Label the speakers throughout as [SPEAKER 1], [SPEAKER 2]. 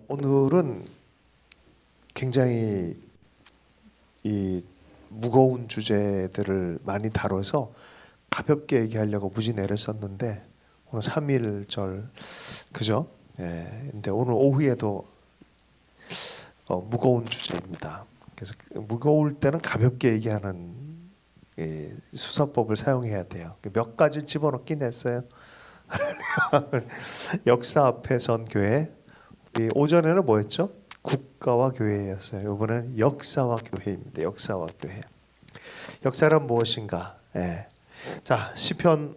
[SPEAKER 1] 오늘은 굉장히 이 무거운 주제들을 많이 다뤄서 가볍게 얘기하려고 무진 애를 썼는데 오늘 3.1절 그죠? 예. 근데 오늘 오후에도 무거운 주제입니다. 그래서 무거울 때는 가볍게 얘기하는 수사법을 사용해야 돼요. 몇 가지 집어넣긴 했어요. 역사 앞에 선 교회. 우리 오전에는 뭐였죠? 국가와 교회였어요. 이번에는 역사와 교회입니다. 역사와 교회. 역사란 무엇인가? 예. 자, 시편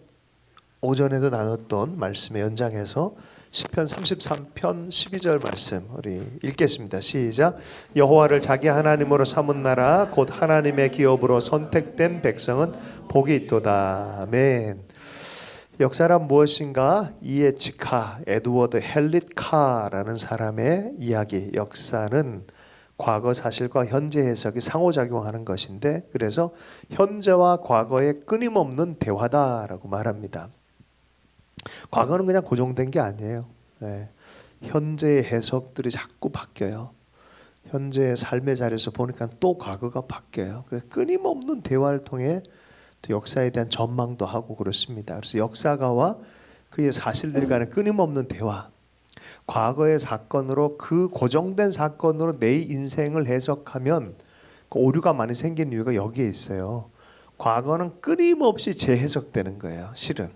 [SPEAKER 1] 오전에도 나눴던 말씀의 연장해서 시편 33편 12절 말씀 우리 읽겠습니다. 시작. 여호와를 자기 하나님으로 삼은 나라 곧 하나님의 기업으로 선택된 백성은 복이 있도다. 아멘. 역사란 무엇인가? 이에치카 에드워드 헬릿카라는 사람의 이야기. 역사는 과거 사실과 현재 해석이 상호작용하는 것인데, 그래서 현재와 과거의 끊임없는 대화다라고 말합니다. 과거는 그냥 고정된 게 아니에요. 네. 현재의 해석들이 자꾸 바뀌어요. 현재의 삶의 자리에서 보니까 또 과거가 바뀌어요. 그래서 끊임없는 대화를 통해 또 역사에 대한 전망도 하고 그렇습니다. 그래서 역사가와 그의 사실들 간의 끊임없는 대화, 과거의 사건으로 그 고정된 사건으로 내 인생을 해석하면 그 오류가 많이 생긴 이유가 여기에 있어요. 과거는 끊임없이 재해석되는 거예요. 실은.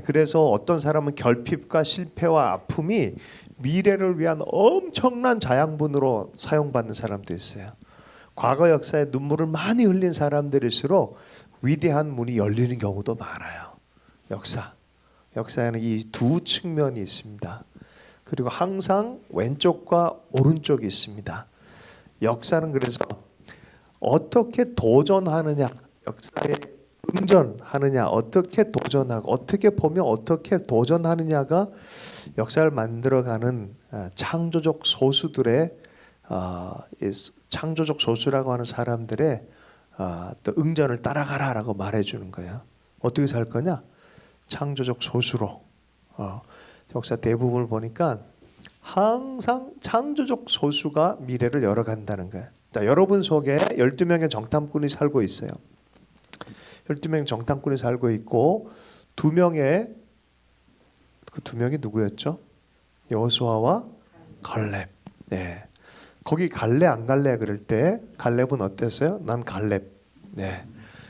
[SPEAKER 1] 그래서 어떤 사람은 결핍과 실패와 아픔이 미래를 위한 엄청난 자양분으로 사용받는 사람도 있어요. 과거 역사에 눈물을 많이 흘린 사람들일수록 위대한 문이 열리는 경우도 많아요. 역사에는 이 두 측면이 있습니다. 그리고 항상 왼쪽과 오른쪽이 있습니다. 역사는 그래서 어떻게 도전하느냐, 역사에 응전하느냐, 어떻게 도전하고 어떻게 보면 어떻게 도전하느냐가 역사를 만들어가는 창조적 소수들의 창조적 소수라고 하는 사람들의 또 응전을 따라가라라고 말해주는 거예요. 어떻게 살 거냐? 창조적 소수로. 역사 대부분을 보니까 항상 창조적 소수가 미래를 열어간다는 거예요. 자, 여러분 속에 12명의 정탐꾼이 살고 있어요. 12명의 정탐꾼이 살고 있고 2명의 그 2명이 누구였죠? 여호수아와 갈렙. 네. 거기 갈래 안 갈래 그럴 때 갈렙은 어땠어요? 난 갈렙. 네.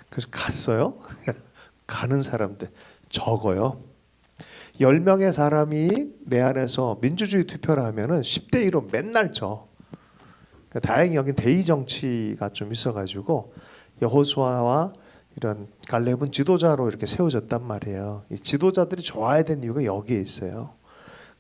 [SPEAKER 1] 그래서 갔어요. 가는 사람들 적어요. 10명의 사람이 내 안에서 민주주의 투표를 하면은 10대 1로 맨날 져. 그러니까 다행히 여기 대의 정치가 좀 있어가지고 여호수아와 이런 갈렙은 지도자로 이렇게 세워졌단 말이에요. 이 지도자들이 좋아야 되는 이유가 여기에 있어요.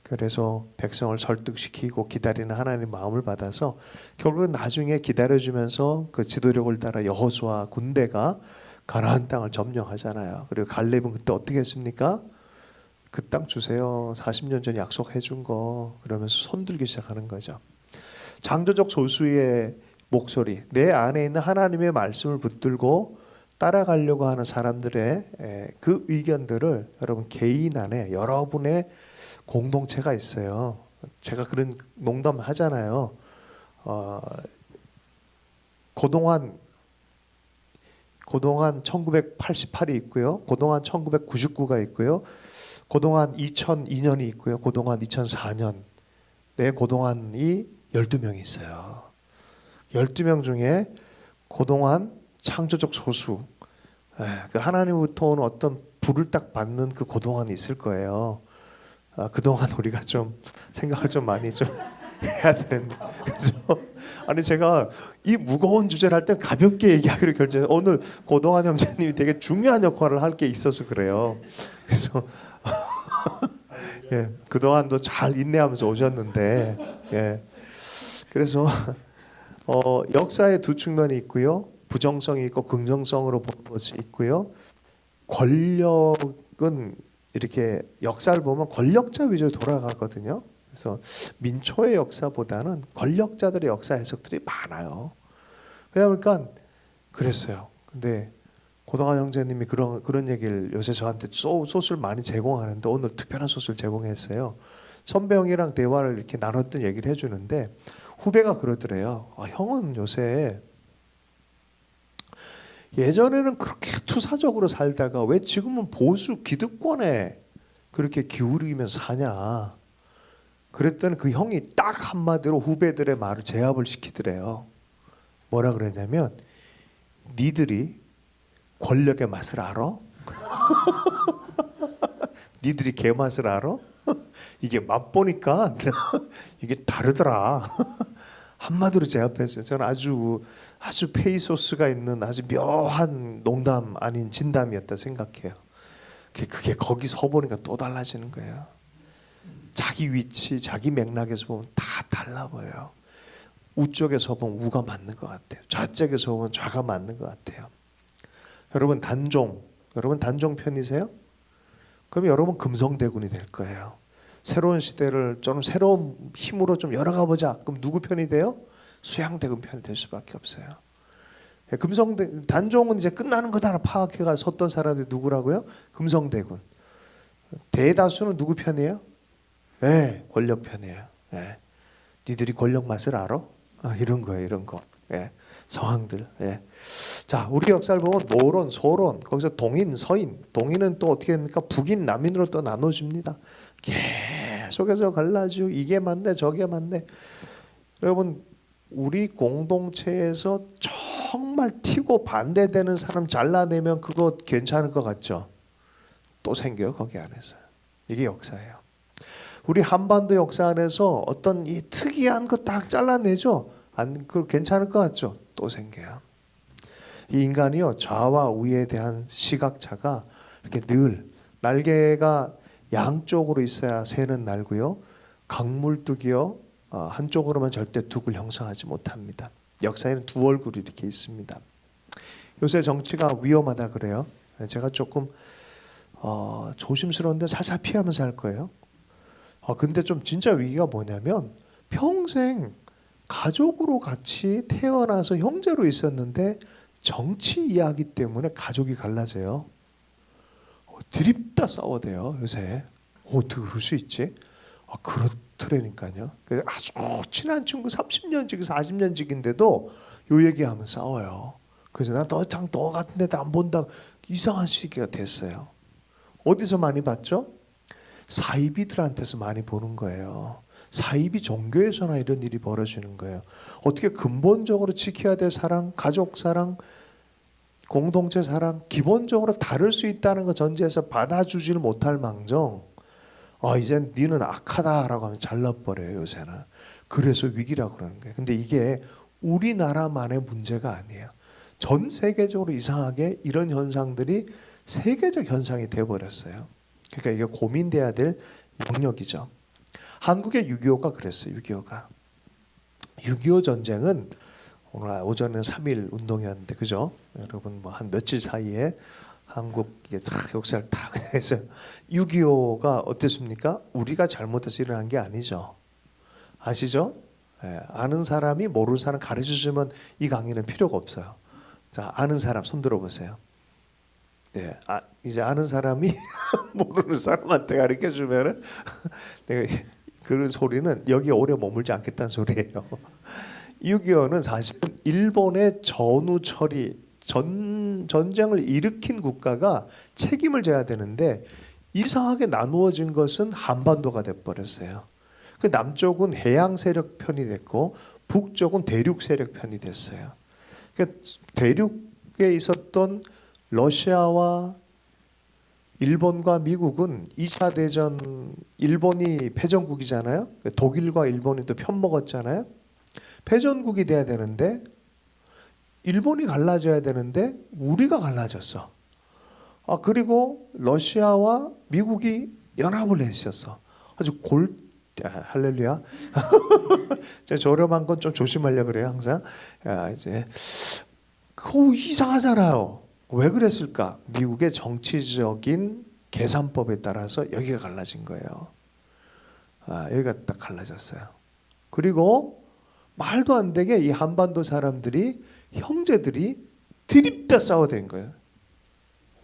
[SPEAKER 1] 그래서 백성을 설득시키고 기다리는 하나님의 마음을 받아서 결국은 나중에 기다려주면서 그 지도력을 따라 여호수아 군대가 가나안 땅을 점령하잖아요. 그리고 갈렙은 그때 어떻게 했습니까? 그 땅 주세요. 40년 전에 약속해 준 거. 그러면서 손들기 시작하는 거죠. 창조적 소수의 목소리, 내 안에 있는 하나님의 말씀을 붙들고 따라가려고 하는 사람들의 그 의견들을 여러분 개인 안에 여러분의 공동체가 있어요. 제가 그런 농담 하잖아요. 그동안 1988이 있고요. 그동안 1999가 있고요. 그동안 2002년이 있고요. 그동안 2004년. 네, 그동안이 12명이 있어요. 12명 중에 그동안 창조적 소수, 그 하나님부터 오는 어떤 불을 딱 받는 그 그동안이 있을 거예요. 그동안 우리가 좀 생각을 좀 많이 좀 해야 되는데. 그래서 아니 제가 이 무거운 주제를 할 때 가볍게 얘기하기로 결정해서 오늘 고동환 형제님이 되게 중요한 역할을 할 게 있어서 그래요. 그래서 예, 그동안도 잘 인내하면서 오셨는데, 예, 그래서 역사의 두 측면이 있고요, 부정성이 있고 긍정성으로 보는 것이 있고요. 권력은 이렇게 역사를 보면 권력자 위주로 돌아가거든요. 그래서 민초의 역사보다는 권력자들의 역사 해석들이 많아요. 그러다 보니까 그랬어요. 근데 고동환 형제님이 그런 얘기를 요새 저한테 소스를 많이 제공하는데 오늘 특별한 소스를 제공했어요. 선배 형이랑 대화를 이렇게 나눴던 얘기를 해주는데 후배가 그러더래요. 형은 요새 예전에는 그렇게 투사적으로 살다가 왜 지금은 보수 기득권에 그렇게 기울이면서 사냐. 그랬더니 그 형이 딱 한마디로 후배들의 말을 제압을 시키더래요. 뭐라 그랬냐면 니들이 권력의 맛을 알아? 니들이 개 맛을 알아? 이게 맛보니까 이게 다르더라. 한마디로 제압했어요. 저는 아주 페이소스가 있는 아주 묘한 농담 아닌 진담이었다 생각해요. 그게 거기 서 보니까 또 달라지는 거예요. 자기 위치, 자기 맥락에서 보면 다 달라 보여요. 우쪽에서 보면 우가 맞는 것 같아요. 좌쪽에서 보면 좌가 맞는 것 같아요. 여러분 단종 편이세요? 그럼 여러분 금성대군이 될 거예요. 새로운 시대를 좀 새로운 힘으로 좀 열어가 보자. 그럼 누구 편이 돼요? 수양대군 편이 될 수밖에 없어요. 단종은 이제 끝나는 거다 파악해가 섰던 사람들이 누구라고요? 금성대군. 대다수는 누구 편이에요? 네, 권력 편이에요. 네. 니들이 권력 맛을 알아? 이런 거예요, 이런 거. 예, 상황들. 예. 자, 우리 역사를 보면 노론, 소론, 거기서 동인, 서인. 동인은 또 어떻게 됩니까? 북인, 남인으로 또 나눠집니다. 계속해서 갈라지고 이게 맞네, 저게 맞네. 여러분, 우리 공동체에서 정말 튀고 반대되는 사람 잘라내면 그거 괜찮을 것 같죠? 또 생겨요, 거기 안에서. 이게 역사예요. 우리 한반도 역사 안에서 어떤 이 특이한 거 딱 잘라내죠? 그 괜찮을 것 같죠? 또 생겨요. 이 인간이요, 좌와 우에 대한 시각차가 이렇게 늘 날개가 양쪽으로 있어야 새는 날고요, 강물뚝이요 한쪽으로만 절대 뚝을 형성하지 못합니다. 역사에는 두 얼굴이 이렇게 있습니다. 요새 정치가 위험하다 그래요. 제가 조금 조심스러운데 살살 피하면서 할 거예요. 근데 좀 진짜 위기가 뭐냐면 평생 가족으로 같이 태어나서 형제로 있었는데 정치 이야기 때문에 가족이 갈라져요. 드립다 싸워대요 요새. 어떻게 그럴 수 있지? 그렇더라니까요. 아주 친한 친구 30년직 40년직인데도 요 얘기하면 싸워요. 그래서 나 너 같은 애도 안 본다. 이상한 시기가 됐어요. 어디서 많이 봤죠? 사이비들한테서 많이 보는 거예요. 사이비 종교에서나 이런 일이 벌어지는 거예요. 어떻게 근본적으로 지켜야 될 사랑, 가족 사랑, 공동체 사랑 기본적으로 다를 수 있다는 거 전제해서 받아주지를 못할 망정 이젠 니는 악하다라고 하면 잘라버려요 요새는. 그래서 위기라고 그러는 거예요. 근데 이게 우리나라만의 문제가 아니에요. 전 세계적으로 이상하게 이런 현상들이 세계적 현상이 돼버렸어요. 그러니까 이게 고민돼야 될 영역이죠. 한국의 6.25가 그랬어요. 6.25 전쟁은 오늘 오전에는 3.1 운동이었는데 그죠? 여러분 뭐 한 며칠 사이에 한국 이게 다 역사를 다 해서 6.25가 어땠습니까? 우리가 잘못해서 일어난 게 아니죠. 아시죠? 아는 사람이 모르는 사람 가르쳐주면 이 강의는 필요가 없어요. 자, 아는 사람 손 들어보세요. 네, 이제 아는 사람이 모르는 사람한테 가르쳐주면은 내가 그 소리는 여기 오래 머물지 않겠다는 소리예요. 6.25는 사실은 일본의 전후 처리, 전쟁을 일으킨 국가가 책임을 져야 되는데 이상하게 나누어진 것은 한반도가 돼버렸어요. 그 남쪽은 해양 세력 편이 됐고 북쪽은 대륙 세력 편이 됐어요. 그러니까 대륙에 있었던 러시아와 일본과 미국은 2차 대전 일본이 패전국이잖아요. 독일과 일본이 또 편먹었잖아요. 패전국이 돼야 되는데 일본이 갈라져야 되는데 우리가 갈라졌어. 그리고 러시아와 미국이 연합을 했었어. 아주 할렐루야. 저렴한 건 좀 조심하려고 그래요 항상. 이제 이상하잖아요. 왜 그랬을까? 미국의 정치적인 계산법에 따라서 여기가 갈라진 거예요. 여기가 딱 갈라졌어요. 그리고 말도 안 되게 이 한반도 사람들이 형제들이 드립다 싸워댄 거예요.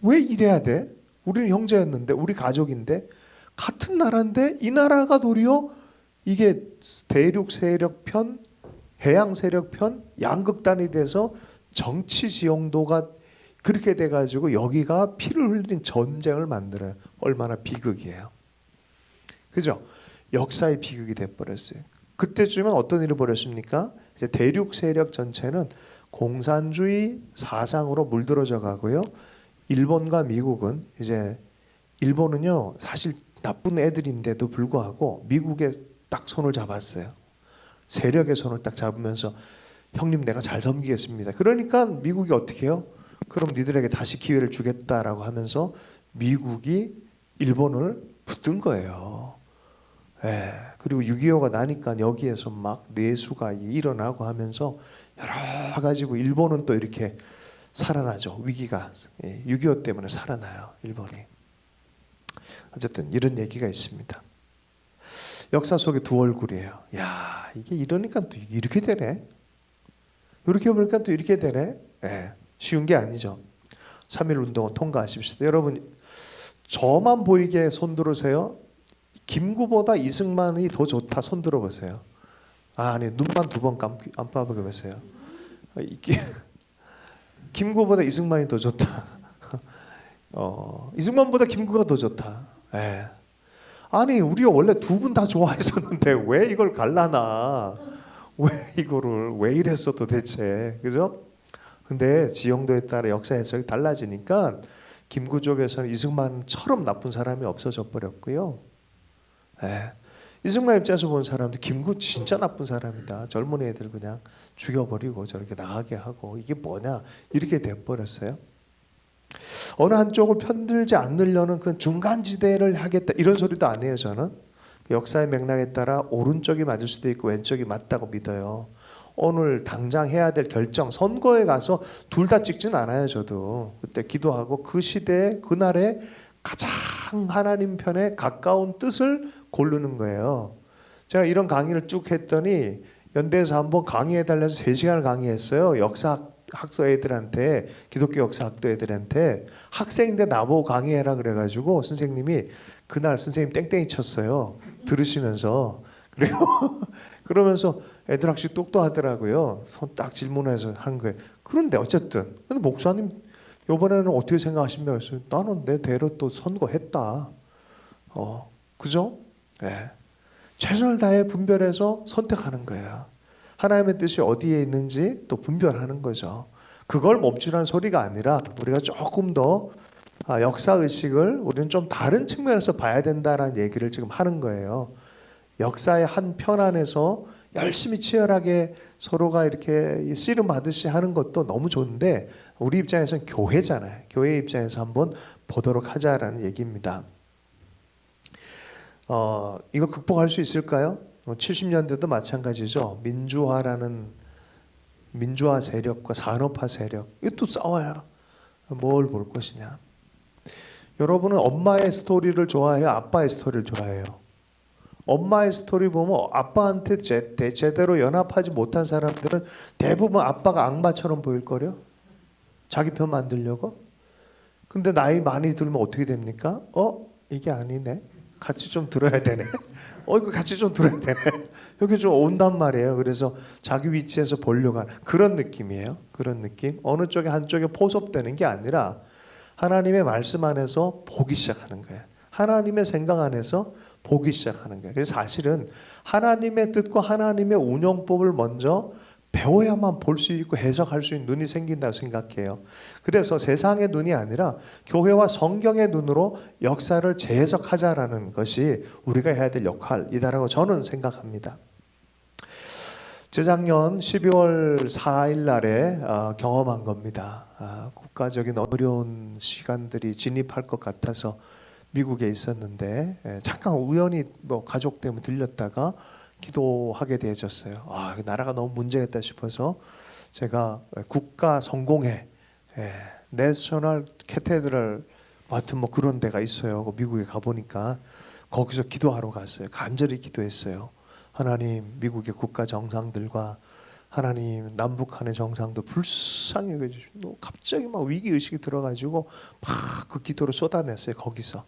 [SPEAKER 1] 왜 이래야 돼? 우리는 형제였는데 우리 가족인데 같은 나라인데 이 나라가 도리어 이게 대륙 세력 편, 해양 세력 편, 양극단이 돼서 정치 지형도가 그렇게 돼가지고 여기가 피를 흘린 전쟁을 만들어요. 얼마나 비극이에요. 그죠? 역사의 비극이 돼버렸어요. 그때쯤엔 어떤 일이 벌어집니까? 이제 대륙 세력 전체는 공산주의 사상으로 물들어져 가고요. 일본과 미국은 이제 일본은요 사실 나쁜 애들인데도 불구하고 미국에 딱 손을 잡았어요. 세력의 손을 딱 잡으면서 형님 내가 잘 섬기겠습니다. 그러니까 미국이 어떻게 해요? 그럼 니들에게 다시 기회를 주겠다라고 하면서 미국이 일본을 붙든 거예요. 예. 그리고 6.25가 나니까 여기에서 막 내수가 일어나고 하면서 여러 가지고 일본은 또 이렇게 살아나죠. 위기가 6.25 때문에 살아나요. 일본이. 어쨌든 이런 얘기가 있습니다. 역사 속에 두 얼굴이에요. 야 이게 이러니까 또 이렇게 되네. 이렇게 보니까 또 이렇게 되네. 예. 쉬운 게 아니죠. 3.1 운동은 통과하십시다. 여러분 저만 보이게 손 들으세요. 김구보다 이승만이 더 좋다. 손 들어보세요. 아니 눈만 두 번 깜빡하게 보세요. 이게 김구보다 이승만이 더 좋다. 이승만보다 김구가 더 좋다. 예. 아니 우리가 원래 두 분 다 좋아했었는데 왜 이걸 갈라나? 왜 이랬어 도대체? 그죠? 근데 지형도에 따라 역사 해석이 달라지니까 김구 쪽에서는 이승만처럼 나쁜 사람이 없어져 버렸고요. 예. 이승만 입장에서 본 사람들 김구 진짜 나쁜 사람이다. 젊은 애들 그냥 죽여버리고 저렇게 나가게 하고 이게 뭐냐 이렇게 돼버렸어요. 어느 한쪽을 편들지 않으려는 그 중간지대를 하겠다 이런 소리도 안 해요. 저는 역사의 맥락에 따라 오른쪽이 맞을 수도 있고 왼쪽이 맞다고 믿어요. 오늘 당장 해야 될 결정 선거에 가서 둘 다 찍진 않아요. 저도 그때 기도하고 그 시대에 그날에 가장 하나님 편에 가까운 뜻을 고르는 거예요. 제가 이런 강의를 쭉 했더니 연대에서 한번 강의해달래서 3시간을 강의했어요. 역사학도 애들한테 기독교 역사학도 애들한테 학생인데 나보고 강의해라 그래가지고 선생님이 그날 선생님 땡땡이 쳤어요. 들으시면서 그리고 그러면서 애들 확실히 똑똑하더라고요. 손 딱 질문해서 한 거예요. 그런데 어쨌든 근데 목사님 이번에는 어떻게 생각하십니까? 나는 내 대로 또 선거했다. 그죠? 네. 최선을 다해 분별해서 선택하는 거예요. 하나님의 뜻이 어디에 있는지 또 분별하는 거죠. 그걸 멈추라는 소리가 아니라 우리가 조금 더 역사 의식을 우리는 좀 다른 측면에서 봐야 된다라는 얘기를 지금 하는 거예요. 역사의 한 편 안에서 열심히 치열하게 서로가 이렇게 씨름 하듯이 하는 것도 너무 좋은데 우리 입장에서는 교회잖아요. 교회 입장에서 한번 보도록 하자라는 얘기입니다. 이거 극복할 수 있을까요? 70년대도 마찬가지죠. 민주화 세력과 산업화 세력 이것도 싸워요. 뭘 볼 것이냐. 여러분은 엄마의 스토리를 좋아해요? 아빠의 스토리를 좋아해요? 엄마의 스토리 보면 아빠한테 제대로 연합하지 못한 사람들은 대부분 아빠가 악마처럼 보일걸요? 자기 편 만들려고? 근데 나이 많이 들면 어떻게 됩니까? 이게 아니네. 같이 좀 들어야 되네. 이거 같이 좀 들어야 되네. 여기 좀 온단 말이에요. 그래서 자기 위치에서 보려고 하는 그런 느낌이에요. 그런 느낌. 어느 쪽에 한쪽에 포섭되는 게 아니라 하나님의 말씀 안에서 보기 시작하는 거예요. 하나님의 생각 안에서 보기 시작하는 거예요. 그래서 사실은 하나님의 뜻과 하나님의 운영법을 먼저 배워야만 볼 수 있고 해석할 수 있는 눈이 생긴다고 생각해요. 그래서 세상의 눈이 아니라 교회와 성경의 눈으로 역사를 재해석하자라는 것이 우리가 해야 될 역할이다라고 저는 생각합니다. 재작년 12월 4일 날에 경험한 겁니다. 국가적인 어려운 시간들이 진입할 것 같아서 미국에 있었는데 잠깐 우연히 가족 때문에 들렸다가 기도하게 되어졌어요. 나라가 너무 문제겠다 싶어서 제가 국가 성공회 내셔널 캐테드럴 같은 그런 데가 있어요. 미국에 가보니까 거기서 기도하러 갔어요. 간절히 기도했어요. 하나님, 미국의 국가 정상들과 하나님 남북한의 정상도 불쌍히 해주시고 갑자기 막 위기 의식이 들어가지고 막 그 기도를 쏟아냈어요. 거기서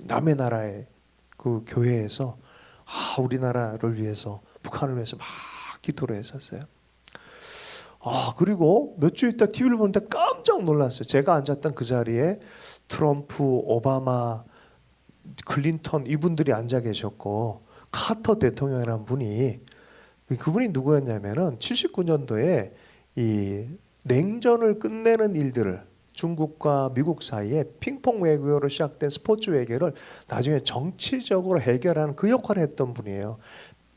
[SPEAKER 1] 남의 나라에 그 교회에서 우리나라를 위해서, 북한을 위해서 막 기도를 했었어요. 그리고 몇 주 있다 TV를 보는데 깜짝 놀랐어요. 제가 앉았던 그 자리에 트럼프, 오바마, 클린턴 이분들이 앉아 계셨고, 카터 대통령이라는 분이, 그분이 누구였냐면은 79년도에 이 냉전을 끝내는 일들을, 중국과 미국 사이에 핑퐁 외교로 시작된 스포츠 외교를 나중에 정치적으로 해결하는 그 역할을 했던 분이에요.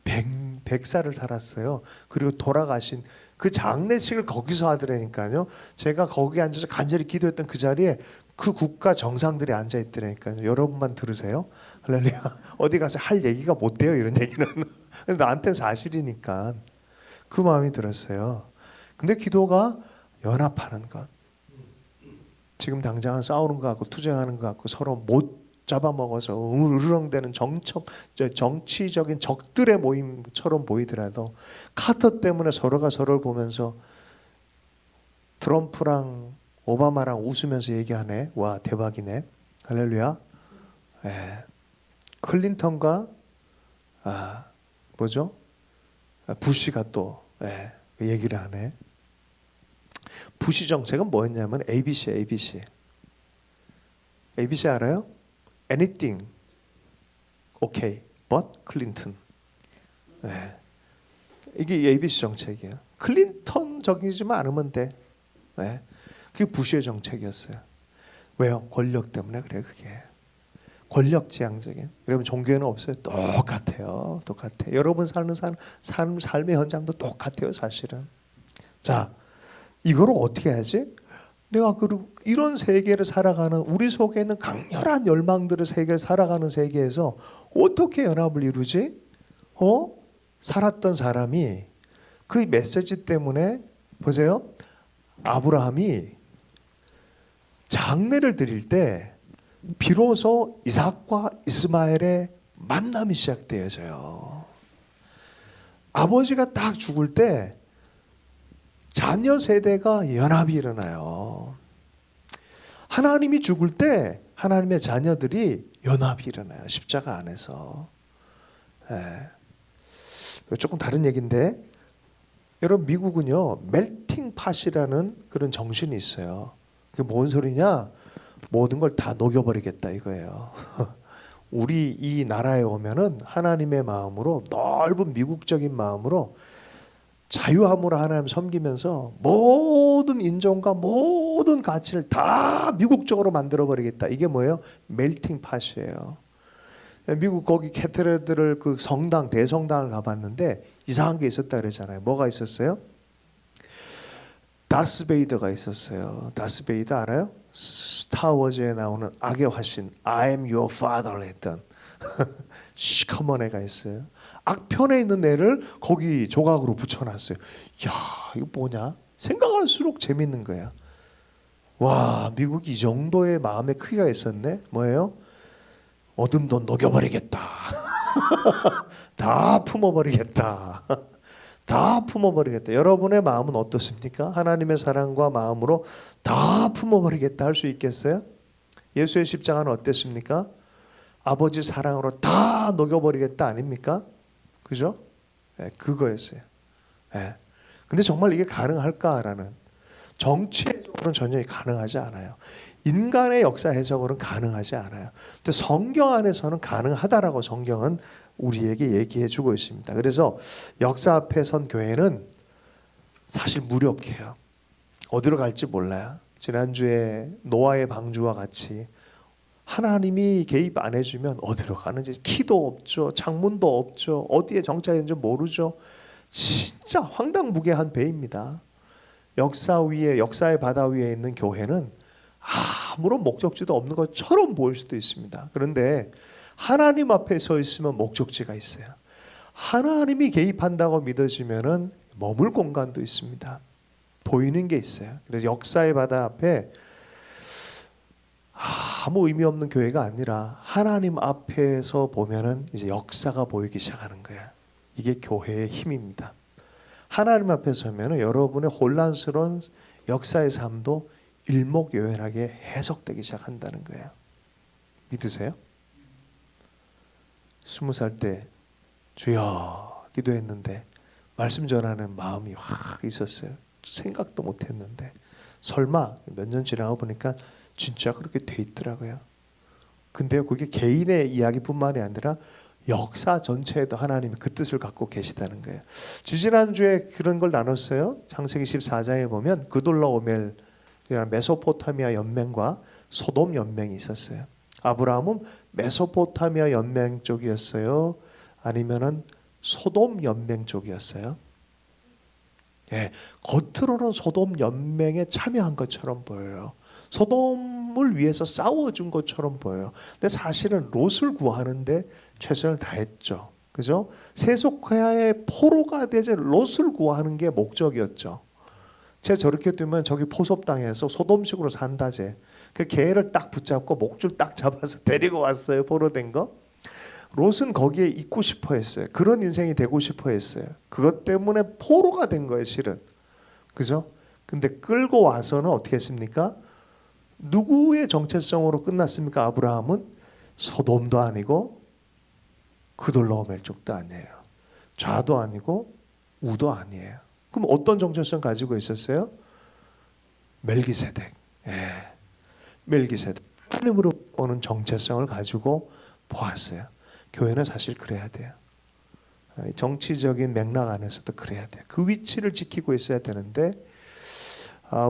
[SPEAKER 1] 100살을 살았어요. 그리고 돌아가신 그 장례식을 거기서 하더라니까요. 제가 거기 앉아서 간절히 기도했던 그 자리에 그 국가 정상들이 앉아 있더라니까요. 여러분만 들으세요. 할렐루야. 어디 가서 할 얘기가 못 돼요, 이런 얘기는. 근데 나한테는 사실이니까 그 마음이 들었어요. 근데 기도가 연합하는 것, 지금 당장은 싸우는 것 같고 투쟁하는 것 같고 서로 못 잡아먹어서 으르렁대는 정치적인 적들의 모임처럼 보이더라도, 카터 때문에 서로가 서로를 보면서 트럼프랑 오바마랑 웃으면서 얘기하네. 와, 대박이네. 할렐루야. 클린턴과 뭐죠? 부시가 또 얘기를 하네. 부시 정책은 뭐였냐면 ABC 알아요? Anything okay but Clinton. 이게 ABC 정책이야. 클린턴적이지만 않으면 돼. 그게 부시의 정책이었어요. 왜요? 권력 때문에 그래. 그게 권력지향적인. 여러분 종교에는 없어요? 똑같아요. 여러분 사는 삶의 현장도 똑같아요, 사실은. 자, 이거를 어떻게 하지? 내가 이런 세계를 살아가는, 우리 속에 있는 강렬한 열망들의 세계를 살아가는 세계에서 어떻게 연합을 이루지? 살았던 사람이 그 메시지 때문에, 보세요. 아브라함이 장례를 드릴 때 비로소 이삭과 이스마엘의 만남이 시작되어져요. 아버지가 딱 죽을 때 자녀 세대가 연합이 일어나요. 하나님이 죽을 때 하나님의 자녀들이 연합이 일어나요. 십자가 안에서. 조금 다른 얘기인데, 여러분 미국은요 멜팅 팟이라는 그런 정신이 있어요. 그게 뭔 소리냐? 모든 걸 다 녹여버리겠다 이거예요. 우리 이 나라에 오면은 하나님의 마음으로, 넓은 미국적인 마음으로 자유함으로 하나님 섬기면서 모든 인종과 모든 가치를 다 미국적으로 만들어버리겠다. 이게 뭐예요? 멜팅 팟이에요. 미국 거기 캐테드럴 그 성당, 대성당을 가봤는데 이상한 게 있었다 그러잖아요. 뭐가 있었어요? 다스베이더가 있었어요. 다스베이더 알아요? 스타워즈에 나오는 악의 화신 I am your father 했던 시커먼 애가 있어요. 악편에 있는 애를 거기 조각으로 붙여놨어요. 야, 이거 뭐냐? 생각할수록 재밌는 거야. 와, 미국이 이 정도의 마음의 크기가 있었네. 뭐예요? 어둠도 녹여버리겠다. 다 품어버리겠다. 다 품어버리겠다. 여러분의 마음은 어떻습니까? 하나님의 사랑과 마음으로 다 품어버리겠다 할 수 있겠어요? 예수의 십자가는 어땠습니까? 아버지 사랑으로 다 녹여버리겠다 아닙니까? 그죠? 그거였어요. 근데 정말 이게 가능할까라는, 정치 해석으로는 전혀 가능하지 않아요. 인간의 역사 해석으로는 가능하지 않아요. 근데 성경 안에서는 가능하다라고 성경은 우리에게 얘기해 주고 있습니다. 그래서 역사 앞에 선 교회는 사실 무력해요. 어디로 갈지 몰라요. 지난주에 노아의 방주와 같이 하나님이 개입 안 해주면 어디로 가는지 키도 없죠. 창문도 없죠. 어디에 정착했는지 모르죠. 진짜 황당무계한 배입니다. 역사의 바다 위에 있는 교회는 아무런 목적지도 없는 것처럼 보일 수도 있습니다. 그런데 하나님 앞에 서 있으면 목적지가 있어요. 하나님이 개입한다고 믿어지면은 머물 공간도 있습니다. 보이는 게 있어요. 그래서 역사의 바다 앞에 아무 의미 없는 교회가 아니라 하나님 앞에서 보면은 이제 역사가 보이기 시작하는 거야. 이게 교회의 힘입니다. 하나님 앞에 서면은 여러분의 혼란스러운 역사의 삶도 일목요연하게 해석되기 시작한다는 거예요. 믿으세요? 20살 때 주여 기도했는데 말씀 전하는 마음이 확 있었어요. 생각도 못했는데 설마 몇 년 지나고 보니까 진짜 그렇게 돼 있더라고요. 근데 그게 개인의 이야기뿐만이 아니라 역사 전체에도 하나님이 그 뜻을 갖고 계시다는 거예요. 지지난주에 그런 걸 나눴어요. 창세기 14장에 보면 그돌라오멜 메소포타미아 연맹과 소돔 연맹이 있었어요. 아브라함은 메소포타미아 연맹 쪽이었어요? 아니면은 소돔 연맹 쪽이었어요? 예, 겉으로는 소돔 연맹에 참여한 것처럼 보여요. 소돔을 위해서 싸워준 것처럼 보여요. 근데 사실은 롯을 구하는데 최선을 다했죠. 그죠? 세속화의 포로가 되지 롯을 구하는 게 목적이었죠. 쟤 저렇게 되면 저기 포섭당해서 소돔식으로 산다제. 그 개를 딱 붙잡고 목줄 딱 잡아서 데리고 왔어요. 포로된 거. 롯은 거기에 있고 싶어 했어요. 그런 인생이 되고 싶어 했어요. 그것 때문에 포로가 된 거예요, 실은. 그죠? 근데 끌고 와서는 어떻게 했습니까? 누구의 정체성으로 끝났습니까? 아브라함은 소돔도 아니고 그돌라오멜 쪽도 아니에요. 좌도 아니고 우도 아니에요. 그럼 어떤 정체성 가지고 있었어요? 멜기세덱. 예. 멜기세덱. 하나님으로 오는 정체성을 가지고 보았어요. 교회는 사실 그래야 돼요. 정치적인 맥락 안에서도 그래야 돼요. 그 위치를 지키고 있어야 되는데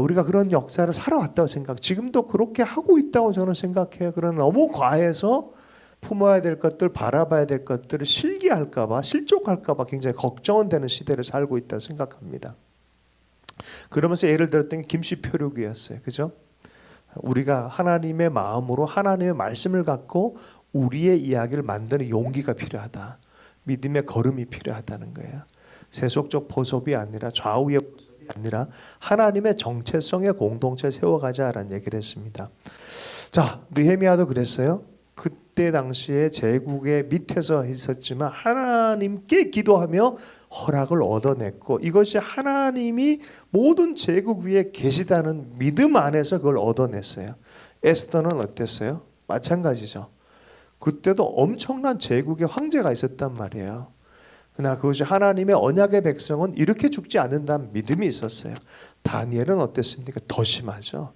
[SPEAKER 1] 우리가 그런 역사를 살아왔다고 생각, 지금도 그렇게 하고 있다고 저는 생각해요. 그러나 너무 과해서 품어야 될 것들, 바라봐야 될 것들을 실기할까봐, 실족할까봐 굉장히 걱정은 되는 시대를 살고 있다고 생각합니다. 그러면서 예를 들었던 게 김씨표류기였어요. 그죠? 우리가 하나님의 마음으로 하나님의 말씀을 갖고 우리의 이야기를 만드는 용기가 필요하다. 믿음의 걸음이 필요하다는 거예요. 세속적 포섭이 아니라 좌우의 포섭이 아니라 하나님의 정체성의 공동체 세워가자라는 얘기를 했습니다. 자, 느헤미야도 그랬어요. 그때 당시에 제국의 밑에서 있었지만 하나님께 기도하며 허락을 얻어냈고 이것이 하나님이 모든 제국 위에 계시다는 믿음 안에서 그걸 얻어냈어요. 에스더는 어땠어요? 마찬가지죠. 그때도 엄청난 제국의 황제가 있었단 말이에요. 그러나 그것이 하나님의 언약의 백성은 이렇게 죽지 않는다는 믿음이 있었어요. 다니엘은 어땠습니까? 더 심하죠.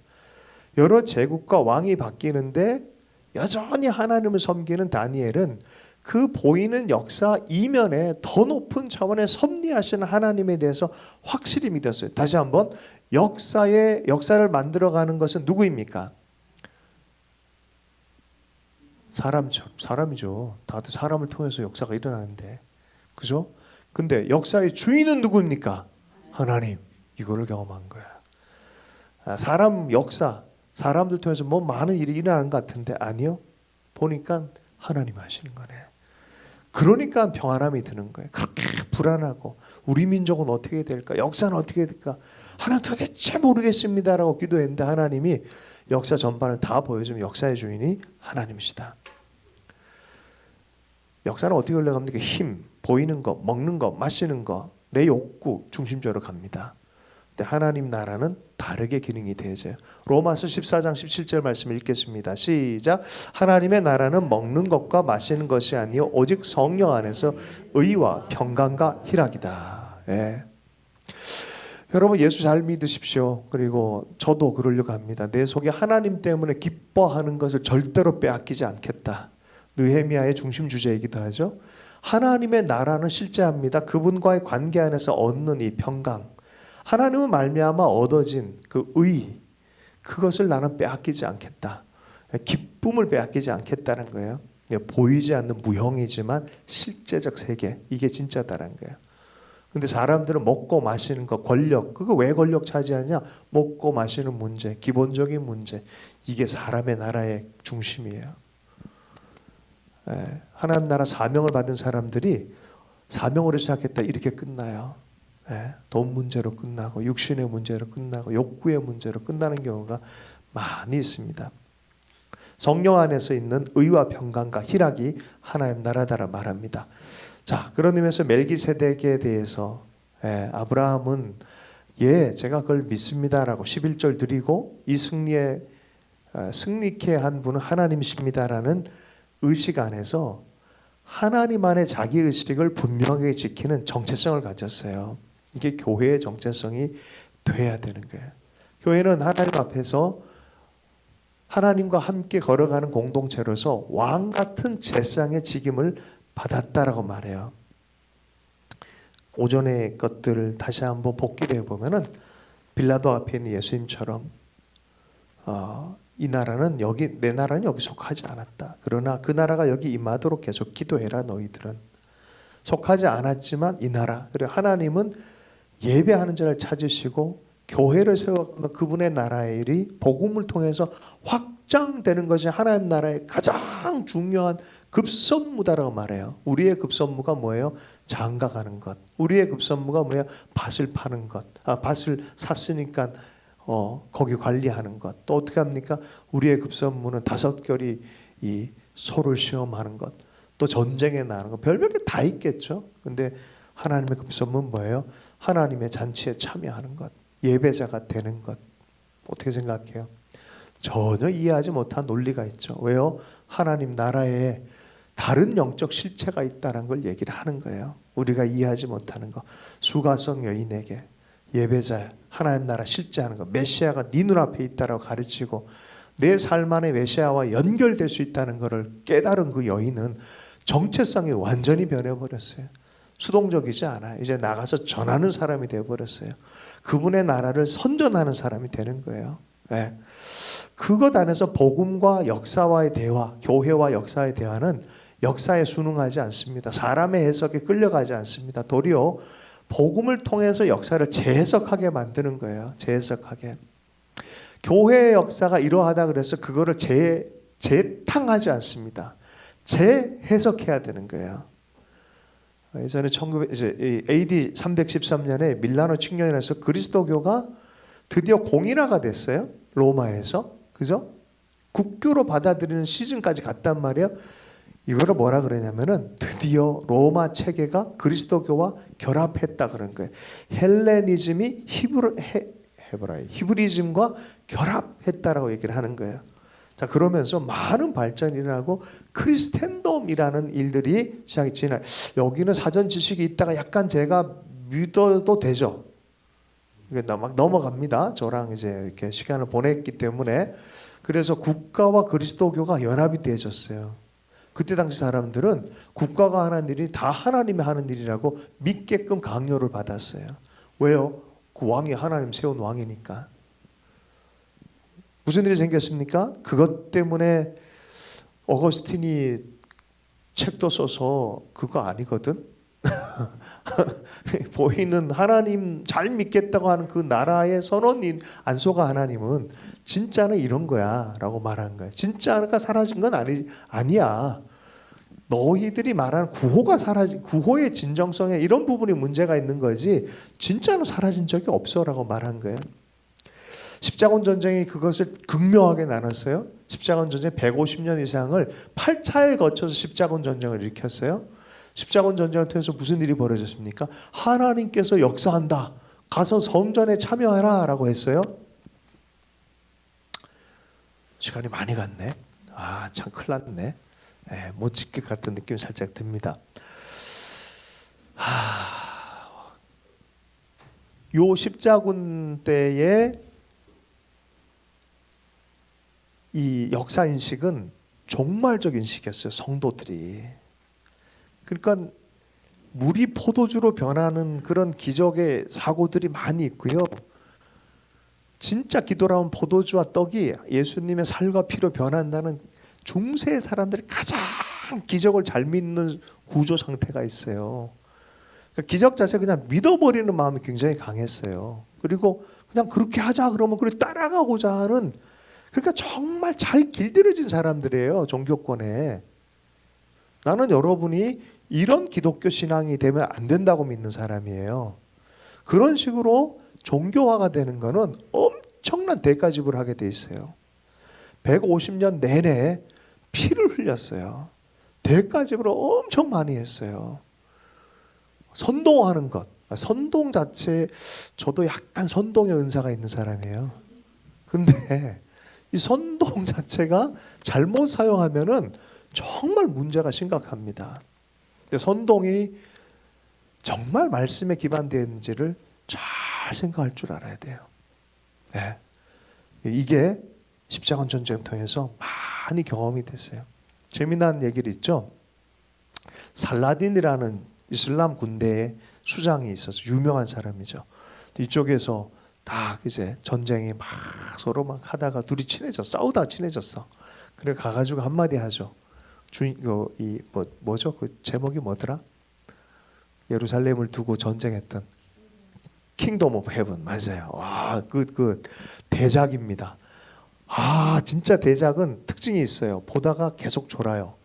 [SPEAKER 1] 여러 제국과 왕이 바뀌는데 여전히 하나님을 섬기는 다니엘은 그 보이는 역사 이면에 더 높은 차원의 섭리하시는 하나님에 대해서 확실히 믿었어요. 다시 한번 역사를 만들어가는 것은 누구입니까? 사람이죠. 다들 사람을 통해서 역사가 일어나는데, 그죠? 근데 역사의 주인은 누구입니까? 하나님. 이거를 경험한 거야. 사람들 통해서 뭐 많은 일이 일어나는 것 같은데 아니요. 보니까 하나님 하시는 거네. 그러니까 평안함이 드는 거예요. 그렇게 불안하고 우리 민족은 어떻게 될까? 역사는 어떻게 될까? 하나님 도대체 모르겠습니다라고 기도했는데 하나님이 역사 전반을 다 보여주면 역사의 주인이 하나님이시다. 역사는 어떻게 흘러갑니까? 힘, 보이는 거, 먹는 거, 마시는 거, 내 욕구 중심적으로 갑니다. 근데 하나님 나라는 다르게 기능이 되어져요. 로마서 14장 17절 말씀을 읽겠습니다. 시작. 하나님의 나라는 먹는 것과 마시는 것이 아니요 오직 성령 안에서 의와 평강과 희락이다. 예. 여러분 예수 잘 믿으십시오. 그리고 저도 그러려고 합니다. 내 속에 하나님 때문에 기뻐하는 것을 절대로 빼앗기지 않겠다. 느헤미야의 중심 주제이기도 하죠. 하나님의 나라는 실제합니다. 그분과의 관계 안에서 얻는 이 평강, 하나님은 말미암아 얻어진 그 의, 그것을 나는 빼앗기지 않겠다. 기쁨을 빼앗기지 않겠다는 거예요. 보이지 않는 무형이지만 실제적 세계, 이게 진짜다라는 거예요. 근데 사람들은 먹고 마시는 거, 권력, 그거 왜 권력 차지하냐? 먹고 마시는 문제, 기본적인 문제, 이게 사람의 나라의 중심이에요. 하나님 나라 사명을 받은 사람들이 사명으로 시작했다 이렇게 끝나요. 돈 문제로 끝나고 육신의 문제로 끝나고 욕구의 문제로 끝나는 경우가 많이 있습니다. 성령 안에서 있는 의와 평강과 희락이 하나님 나라다라 말합니다. 자, 그런 의미에서 멜기세덱에 대해서 아브라함은 제가 그걸 믿습니다라고 11절 드리고 이 승리케 한 분은 하나님이십니다라는 의식 안에서 하나님 안에 자기의식을 분명하게 지키는 정체성을 가졌어요. 이게 교회의 정체성이 돼야 되는 거예요. 교회는 하나님 앞에서 하나님과 함께 걸어가는 공동체로서 왕 같은 제상의 직임을 받았다라고 말해요. 오전의 것들을 다시 한번 복기를 해보면은 빌라도 앞에 있는 예수님처럼 이 나라는 여기, 내 나라는 여기 속하지 않았다. 그러나 그 나라가 여기 임하도록 계속 기도해라. 너희들은 속하지 않았지만 이 나라, 그리고 하나님은 예배하는 자를 찾으시고 교회를 세워가면 그분의 나라의 일이 복음을 통해서 확장되는 것이 하나님 나라의 가장 중요한 급선무다라고 말해요. 우리의 급선무가 뭐예요? 장가가는 것. 우리의 급선무가 뭐예요? 밭을 파는 것. 밭을 샀으니까 거기 관리하는 것. 또 어떻게 합니까? 우리의 급선무는 5결이 이 소를 시험하는 것. 또 전쟁에 나가는 것. 별별 게 다 있겠죠. 근데 하나님의 급선무는 뭐예요? 하나님의 잔치에 참여하는 것. 예배자가 되는 것. 어떻게 생각해요? 전혀 이해하지 못한 논리가 있죠. 왜요? 하나님 나라에 다른 영적 실체가 있다는 걸 얘기를 하는 거예요. 우리가 이해하지 못하는 거. 수가성 여인에게 예배자, 하나님 나라 실제하는 거, 메시아가 네 눈앞에 있다라고 가르치고 내 삶 안에 메시아와 연결될 수 있다는 것을 깨달은 그 여인은 정체성이 완전히 변해버렸어요. 수동적이지 않아요. 이제 나가서 전하는 사람이 되어버렸어요. 그분의 나라를 선전하는 사람이 되는 거예요. 네. 그것 안에서 복음과 역사와의 대화, 교회와 역사의 대화는 역사에 순응하지 않습니다. 사람의 해석에 끌려가지 않습니다. 도리어 복음을 통해서 역사를 재해석하게 만드는 거예요. 재해석하게. 교회의 역사가 이러하다 그래서 그거를 재탕하지 않습니다. 재해석해야 되는 거예요. 예전에 AD 313년에 밀라노 칙령에서 그리스도교가 드디어 공인화가 됐어요. 로마에서. 그죠? 국교로 받아들이는 시즌까지 갔단 말이에요. 이거를 뭐라 그러냐면은 드디어 로마 체계가 그리스도교와 결합했다 그런 거예요. 헬레니즘이 히브리즘과 결합했다라고 얘기를 하는 거예요. 자, 그러면서 많은 발전이 일어나고 크리스텐덤이라는 일들이 시작이 지나. 여기는 사전 지식이 있다가 약간 제가 믿어도 되죠. 이게 막 넘어갑니다. 저랑 이제 이렇게 시간을 보냈기 때문에. 그래서 국가와 그리스도교가 연합이 되어졌어요. 그때 당시 사람들은 국가가 하는 일이 다 하나님이 하는 일이라고 믿게끔 강요를 받았어요. 왜요? 그 왕이 하나님 세운 왕이니까. 무슨 일이 생겼습니까? 그것 때문에 어거스틴이 책도 써서 그거 아니거든. 보이는 하나님 잘 믿겠다고 하는 그 나라의 선언인 안소가 하나님은 진짜는 이런 거야 라고 말한 거야. 진짜가 사라진 건 아니야. 너희들이 말하는 구호가 사라진, 구호의 진정성에 이런 부분이 문제가 있는 거지 진짜로 사라진 적이 없어 라고 말한 거예요. 십자군 전쟁이 그것을 극명하게 나눴어요. 십자군 전쟁 150년 이상을 8차에 거쳐서 십자군 전쟁을 일으켰어요. 십자군 전쟁을 통해서 무슨 일이 벌어졌습니까? 하나님께서 역사한다. 가서 성전에 참여하라 라고 했어요. 시간이 많이 갔네. 참 큰일 났네. 못 지킬 것 같은 느낌이 살짝 듭니다. 요 십자군 때에 이 역사 인식은 종말적 인식이었어요. 성도들이. 그러니까 물이 포도주로 변하는 그런 기적의 사고들이 많이 있고요. 진짜 기도라면 포도주와 떡이 예수님의 살과 피로 변한다는 중세의 사람들이 가장 기적을 잘 믿는 구조 상태가 있어요. 그러니까 기적 자체 그냥 믿어버리는 마음이 굉장히 강했어요. 그리고 그냥 그렇게 하자 그러면 그걸 따라가고자 하는, 그러니까 정말 잘 길들여진 사람들이에요. 종교권에. 나는 여러분이 이런 기독교 신앙이 되면 안 된다고 믿는 사람이에요. 그런 식으로 종교화가 되는 거는 엄청난 대가 지불하게 돼 있어요. 150년 내내 피를 흘렸어요. 대가 지불을 엄청 많이 했어요. 선동하는 것. 선동 자체, 저도 약간 선동의 은사가 있는 사람이에요. 근데 이 선동 자체가 잘못 사용하면은 정말 문제가 심각합니다. 근데 선동이 정말 말씀에 기반되어 있는지를 잘 생각할 줄 알아야 돼요. 네. 이게 십자군 전쟁을 통해서 많이 경험이 됐어요. 재미난 얘기를 있죠. 살라딘이라는 이슬람 군대의 수장이 있어서 유명한 사람이죠. 이쪽에서 다 이제 전쟁이 막 서로 막 하다가 둘이 싸우다 친해졌어. 그래 가가지고 한마디 하죠. 뭐죠? 그 제목이 뭐더라? 예루살렘을 두고 전쟁했던 킹덤 오브 헤븐 맞아요. 와, 그 대작입니다. 아, 진짜 대작은 특징이 있어요. 보다가 계속 졸아요.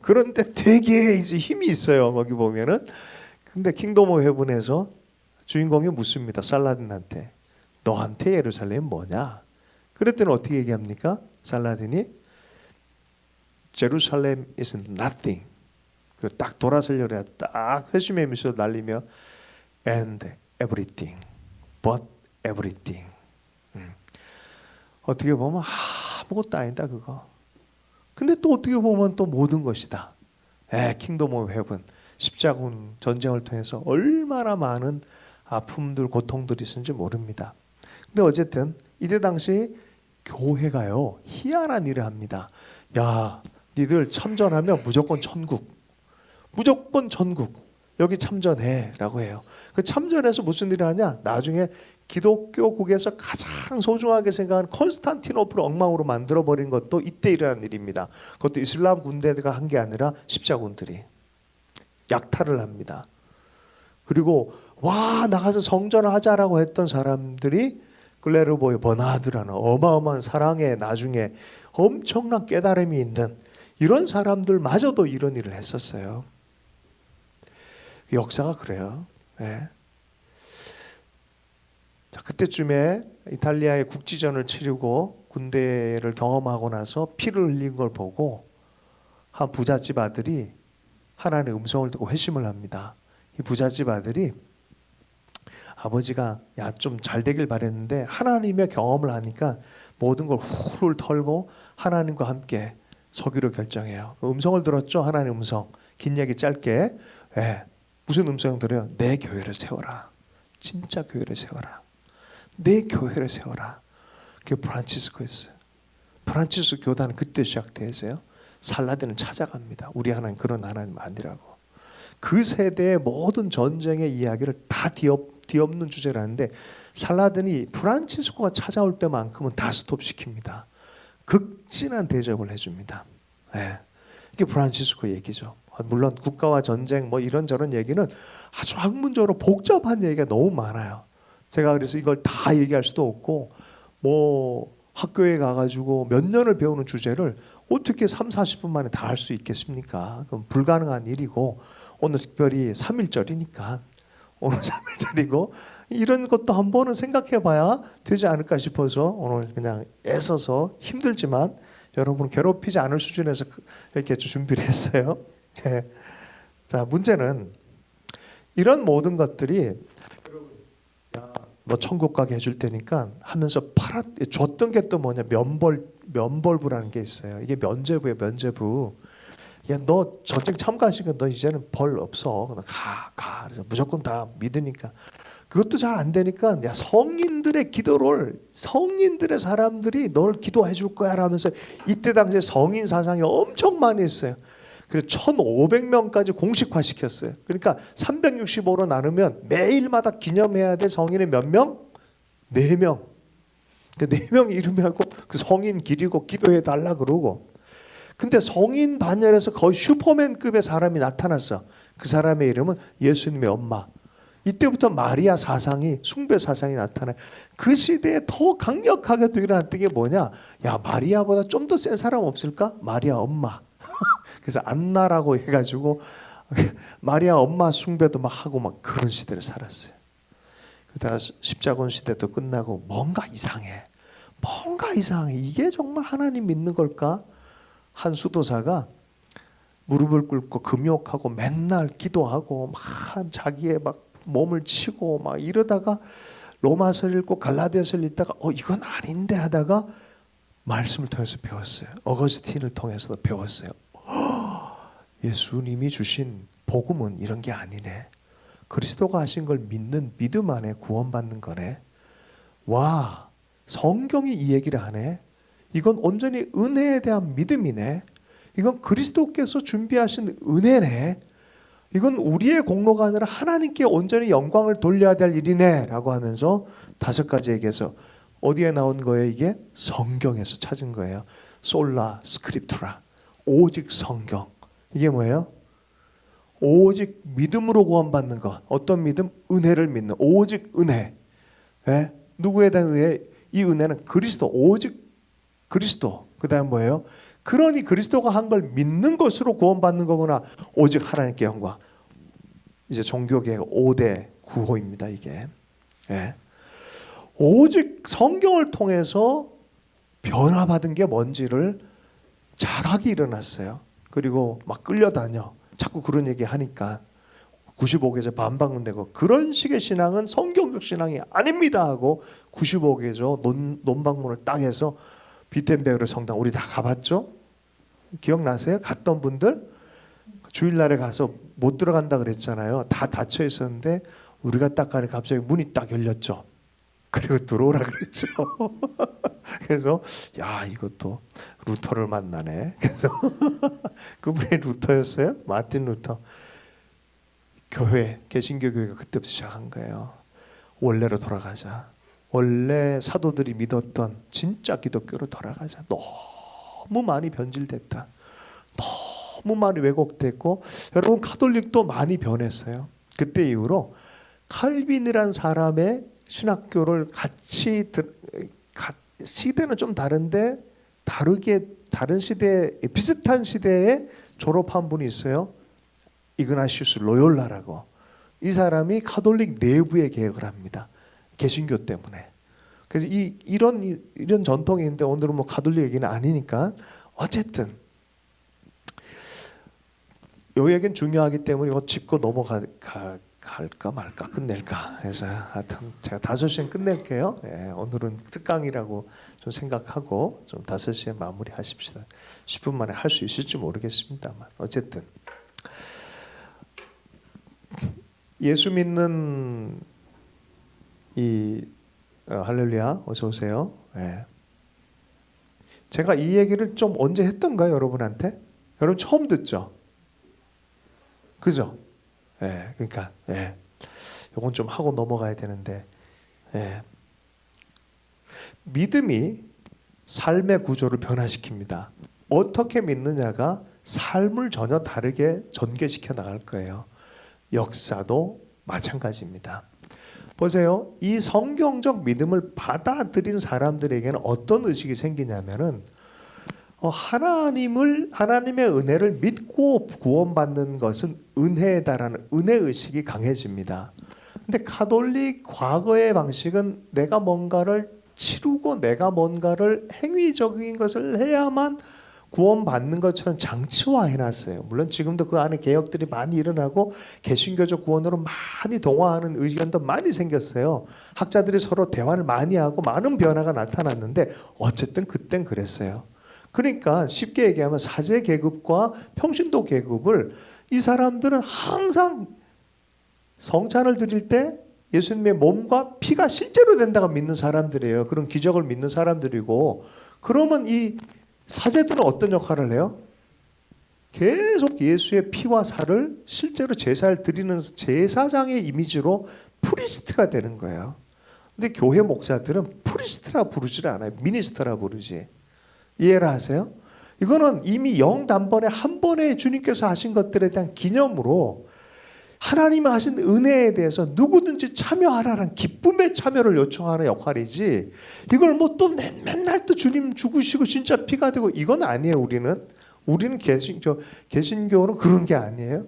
[SPEAKER 1] 그런데 되게 이제 힘이 있어요. 거기 보면은. 근데 킹덤 오브 헤븐에서 주인공이 묻습니다. 살라딘한테. 너한테 예루살렘 뭐냐? 그랬더니 어떻게 얘기합니까? 살라딘이 Jerusalem is nothing. 딱 돌아서려고 딱 회심의 미소 날리며 and everything, but everything. 어떻게 보면 아무것도 아니다 그거. 근데 또 어떻게 보면 또 모든 것이다. 킹덤 오브 헤븐. 십자군 전쟁을 통해서 얼마나 많은 아픔들 고통들이 있었는지 모릅니다. 근데 어쨌든 이때 당시 교회가요 희한한 일을 합니다. 야, 니들 참전하면 무조건 천국. 무조건 전국 여기 참전해라고 해요. 그 참전해서 무슨 일을 하냐? 나중에 기독교국에서 가장 소중하게 생각하는 콘스탄티노플을 엉망으로 만들어버린 것도 이때 일어난 일입니다. 그것도 이슬람 군대가 한 게 아니라 십자군들이 약탈을 합니다. 그리고 와 나가서 성전을 하자라고 했던 사람들이 클레르보의 버나드라는 어마어마한 사랑에 나중에 엄청난 깨달음이 있는 이런 사람들마저도 이런 일을 했었어요. 역사가 그래요. 네. 자, 그때쯤에 이탈리아의 국지전을 치르고 군대를 경험하고 나서 피를 흘린 걸 보고 한 부잣집 아들이 하나님의 음성을 듣고 회심을 합니다. 이 부잣집 아들이 아버지가 야, 좀 잘 되길 바랬는데 하나님의 경험을 하니까 모든 걸 훌훌 털고 하나님과 함께 서기로 결정해요. 그 음성을 들었죠. 하나님의 음성. 긴 얘기 짧게. 네. 무슨 음성 들어요? 내 교회를 세워라. 진짜 교회를 세워라. 내 교회를 세워라. 그게 프란치스코였어요. 프란치스코 교단은 그때 시작되어서요. 살라딘을 찾아갑니다. 우리 하나님 그런 하나님 아니라고. 그 세대의 모든 전쟁의 이야기를 다 뒤엎는 주제라는데 살라딘이 프란치스코가 찾아올 때만큼은 다 스톱시킵니다. 극진한 대접을 해줍니다. 네. 이게 프란치스코 얘기죠. 물론 국가와 전쟁 뭐 이런저런 얘기는 아주 학문적으로 복잡한 얘기가 너무 많아요. 제가 그래서 이걸 다 얘기할 수도 없고 뭐 학교에 가가지고 몇 년을 배우는 주제를 어떻게 3-40분 만에 다 할 수 있겠습니까? 그럼 불가능한 일이고 오늘 특별히 3.1절이니까 오늘 3.1절이고 이런 것도 한 번은 생각해 봐야 되지 않을까 싶어서 오늘 그냥 애써서 힘들지만 여러분 괴롭히지 않을 수준에서 이렇게 준비를 했어요. 네. 자, 문제는 이런 모든 것들이 너 천국 가게 해줄 테니까 하면서 줬던 게 또 뭐냐 면벌부라는 게 있어요. 이게 면죄부예요. 면죄부. 야, 너 전쟁 참가하시니까 너 이제는 벌 없어. 가. 그래서 무조건 다 믿으니까. 그것도 잘 안 되니까 야 성인들의 기도를 성인들의 사람들이 널 기도해 줄 거야 라면서 이때 당시에 성인 사상이 엄청 많이 했어요. 그래서 1,500명까지 공식화 시켰어요. 그러니까 365로 나누면 매일마다 기념해야 될 성인이 몇 명? 4명. 그 4명 이름이 하고 그 성인 기리고 기도해 달라 그러고. 근데 성인 반열에서 거의 슈퍼맨급의 사람이 나타났어. 그 사람의 이름은 예수님의 엄마. 이때부터 마리아 사상이 숭배 사상이 나타나요. 그 시대에 더 강력하게 또 일어났던 게 뭐냐? 야 마리아보다 좀 더 센 사람 없을까? 마리아 엄마. 그래서 안나라고 해가지고 마리아 엄마 숭배도 막 하고 막 그런 시대를 살았어요. 그러다가 십자군 시대도 끝나고 뭔가 이상해. 이게 정말 하나님 믿는 걸까? 한 수도사가 무릎을 꿇고 금욕하고 맨날 기도하고 막 자기의 막 몸을 치고 막 이러다가 로마서를 읽고 갈라디아서를 읽다가 이건 아닌데 하다가 말씀을 통해서 배웠어요. 어거스틴을 통해서도 배웠어요. 예수님이 주신 복음은 이런 게 아니네. 그리스도가 하신 걸 믿는 믿음 안에 구원받는 거네. 와, 성경이 이 얘기를 하네. 이건 온전히 은혜에 대한 믿음이네. 이건 그리스도께서 준비하신 은혜네. 이건 우리의 공로가 아니라 하나님께 온전히 영광을 돌려야 될 일이네 라고 하면서 5가지 얘기해서 어디에 나온 거예요? 이게 성경에서 찾은 거예요. 솔라 스크립투라, 오직 성경. 이게 뭐예요? 오직 믿음으로 구원받는 것. 어떤 믿음? 은혜를 믿는, 오직 은혜. 네? 누구에 대한 은혜? 이 은혜는 그리스도, 오직 그리스도. 그 다음 뭐예요? 그러니 그리스도가 한 걸 믿는 것으로 구원받는 거구나. 오직 하나님께 영광. 이제 종교계의 5대 구호입니다. 이게. 네. 오직 성경을 통해서 변화받은 게 뭔지를 자각이 일어났어요. 그리고 막 끌려다녀. 자꾸 그런 얘기 하니까 95개조 반박문되고 그런 식의 신앙은 성경적 신앙이 아닙니다 하고 95개조 논박문을 딱 해서 비텐베르 성당 우리 다 가봤죠? 기억나세요? 갔던 분들 주일날에 가서 못 들어간다 그랬잖아요. 다 닫혀 있었는데 우리가 딱 가니 갑자기 문이 딱 열렸죠. 그리고 들어오라 그랬죠. 그래서 야 이것도 루터를 만나네. 그래서 그분이 루터였어요. 마틴 루터. 교회 개신교 교회가 그때부터 시작한 거예요. 원래로 돌아가자. 원래 사도들이 믿었던 진짜 기독교로 돌아가자. 너무 많이 변질됐다. 너무 많이 왜곡됐고 여러분 카톨릭도 많이 변했어요. 그때 이후로 칼빈이란 사람의 신학교를 같이 시대는 좀 다른데 다르게 다른 시대 비슷한 시대에 졸업한 분이 있어요. 이그나시우스 로욜라라고. 이 사람이 카톨릭 내부에 개혁을 합니다. 개신교 때문에. 그래서 이런 전통이 있는데 오늘은 뭐 카톨릭 얘기는 아니니까 어쨌든 요 얘기는 중요하기 때문에 이거 짚고 갈까 말까 끝낼까 해서 하여튼 제가 5시에 끝낼게요. 예, 오늘은 특강이라고 좀 생각하고 좀 5시에 마무리하십시다. 10분 만에 할 수 있을지 모르겠습니다만 어쨌든 예수 믿는 할렐루야 어서 오세요. 예. 제가 이 얘기를 좀 언제 했던가요 여러분한테? 여러분 처음 듣죠? 그죠? 예, 그러니까 이건 좀 하고 넘어가야 되는데 믿음이 삶의 구조를 변화시킵니다. 어떻게 믿느냐가 삶을 전혀 다르게 전개시켜 나갈 거예요. 역사도 마찬가지입니다. 보세요. 이 성경적 믿음을 받아들인 사람들에게는 어떤 의식이 생기냐면은 하나님의 은혜를 믿고 구원받는 것은 은혜다라는 은혜의식이 강해집니다. 근데 가톨릭 과거의 방식은 내가 뭔가를 치르고 내가 뭔가를 행위적인 것을 해야만 구원받는 것처럼 장치화해놨어요. 물론 지금도 그 안에 개혁들이 많이 일어나고 개신교적 구원으로 많이 동화하는 의견도 많이 생겼어요. 학자들이 서로 대화를 많이 하고 많은 변화가 나타났는데 어쨌든 그땐 그랬어요. 그러니까 쉽게 얘기하면 사제 계급과 평신도 계급을 이 사람들은 항상 성찬을 드릴 때 예수님의 몸과 피가 실제로 된다고 믿는 사람들이에요. 그런 기적을 믿는 사람들이고 그러면 이 사제들은 어떤 역할을 해요? 계속 예수의 피와 살을 실제로 제사를 드리는 제사장의 이미지로 프리스트가 되는 거예요. 근데 교회 목사들은 프리스트라 부르지 않아요. 미니스터라 부르지. 이해를 하세요? 이거는 이미 영단번에 한 번에 주님께서 하신 것들에 대한 기념으로 하나님이 하신 은혜에 대해서 누구든지 참여하라는 기쁨의 참여를 요청하는 역할이지 이걸 뭐 또 맨날 또 주님 죽으시고 진짜 피가 되고 이건 아니에요. 우리는 개신교는 그런 게 아니에요.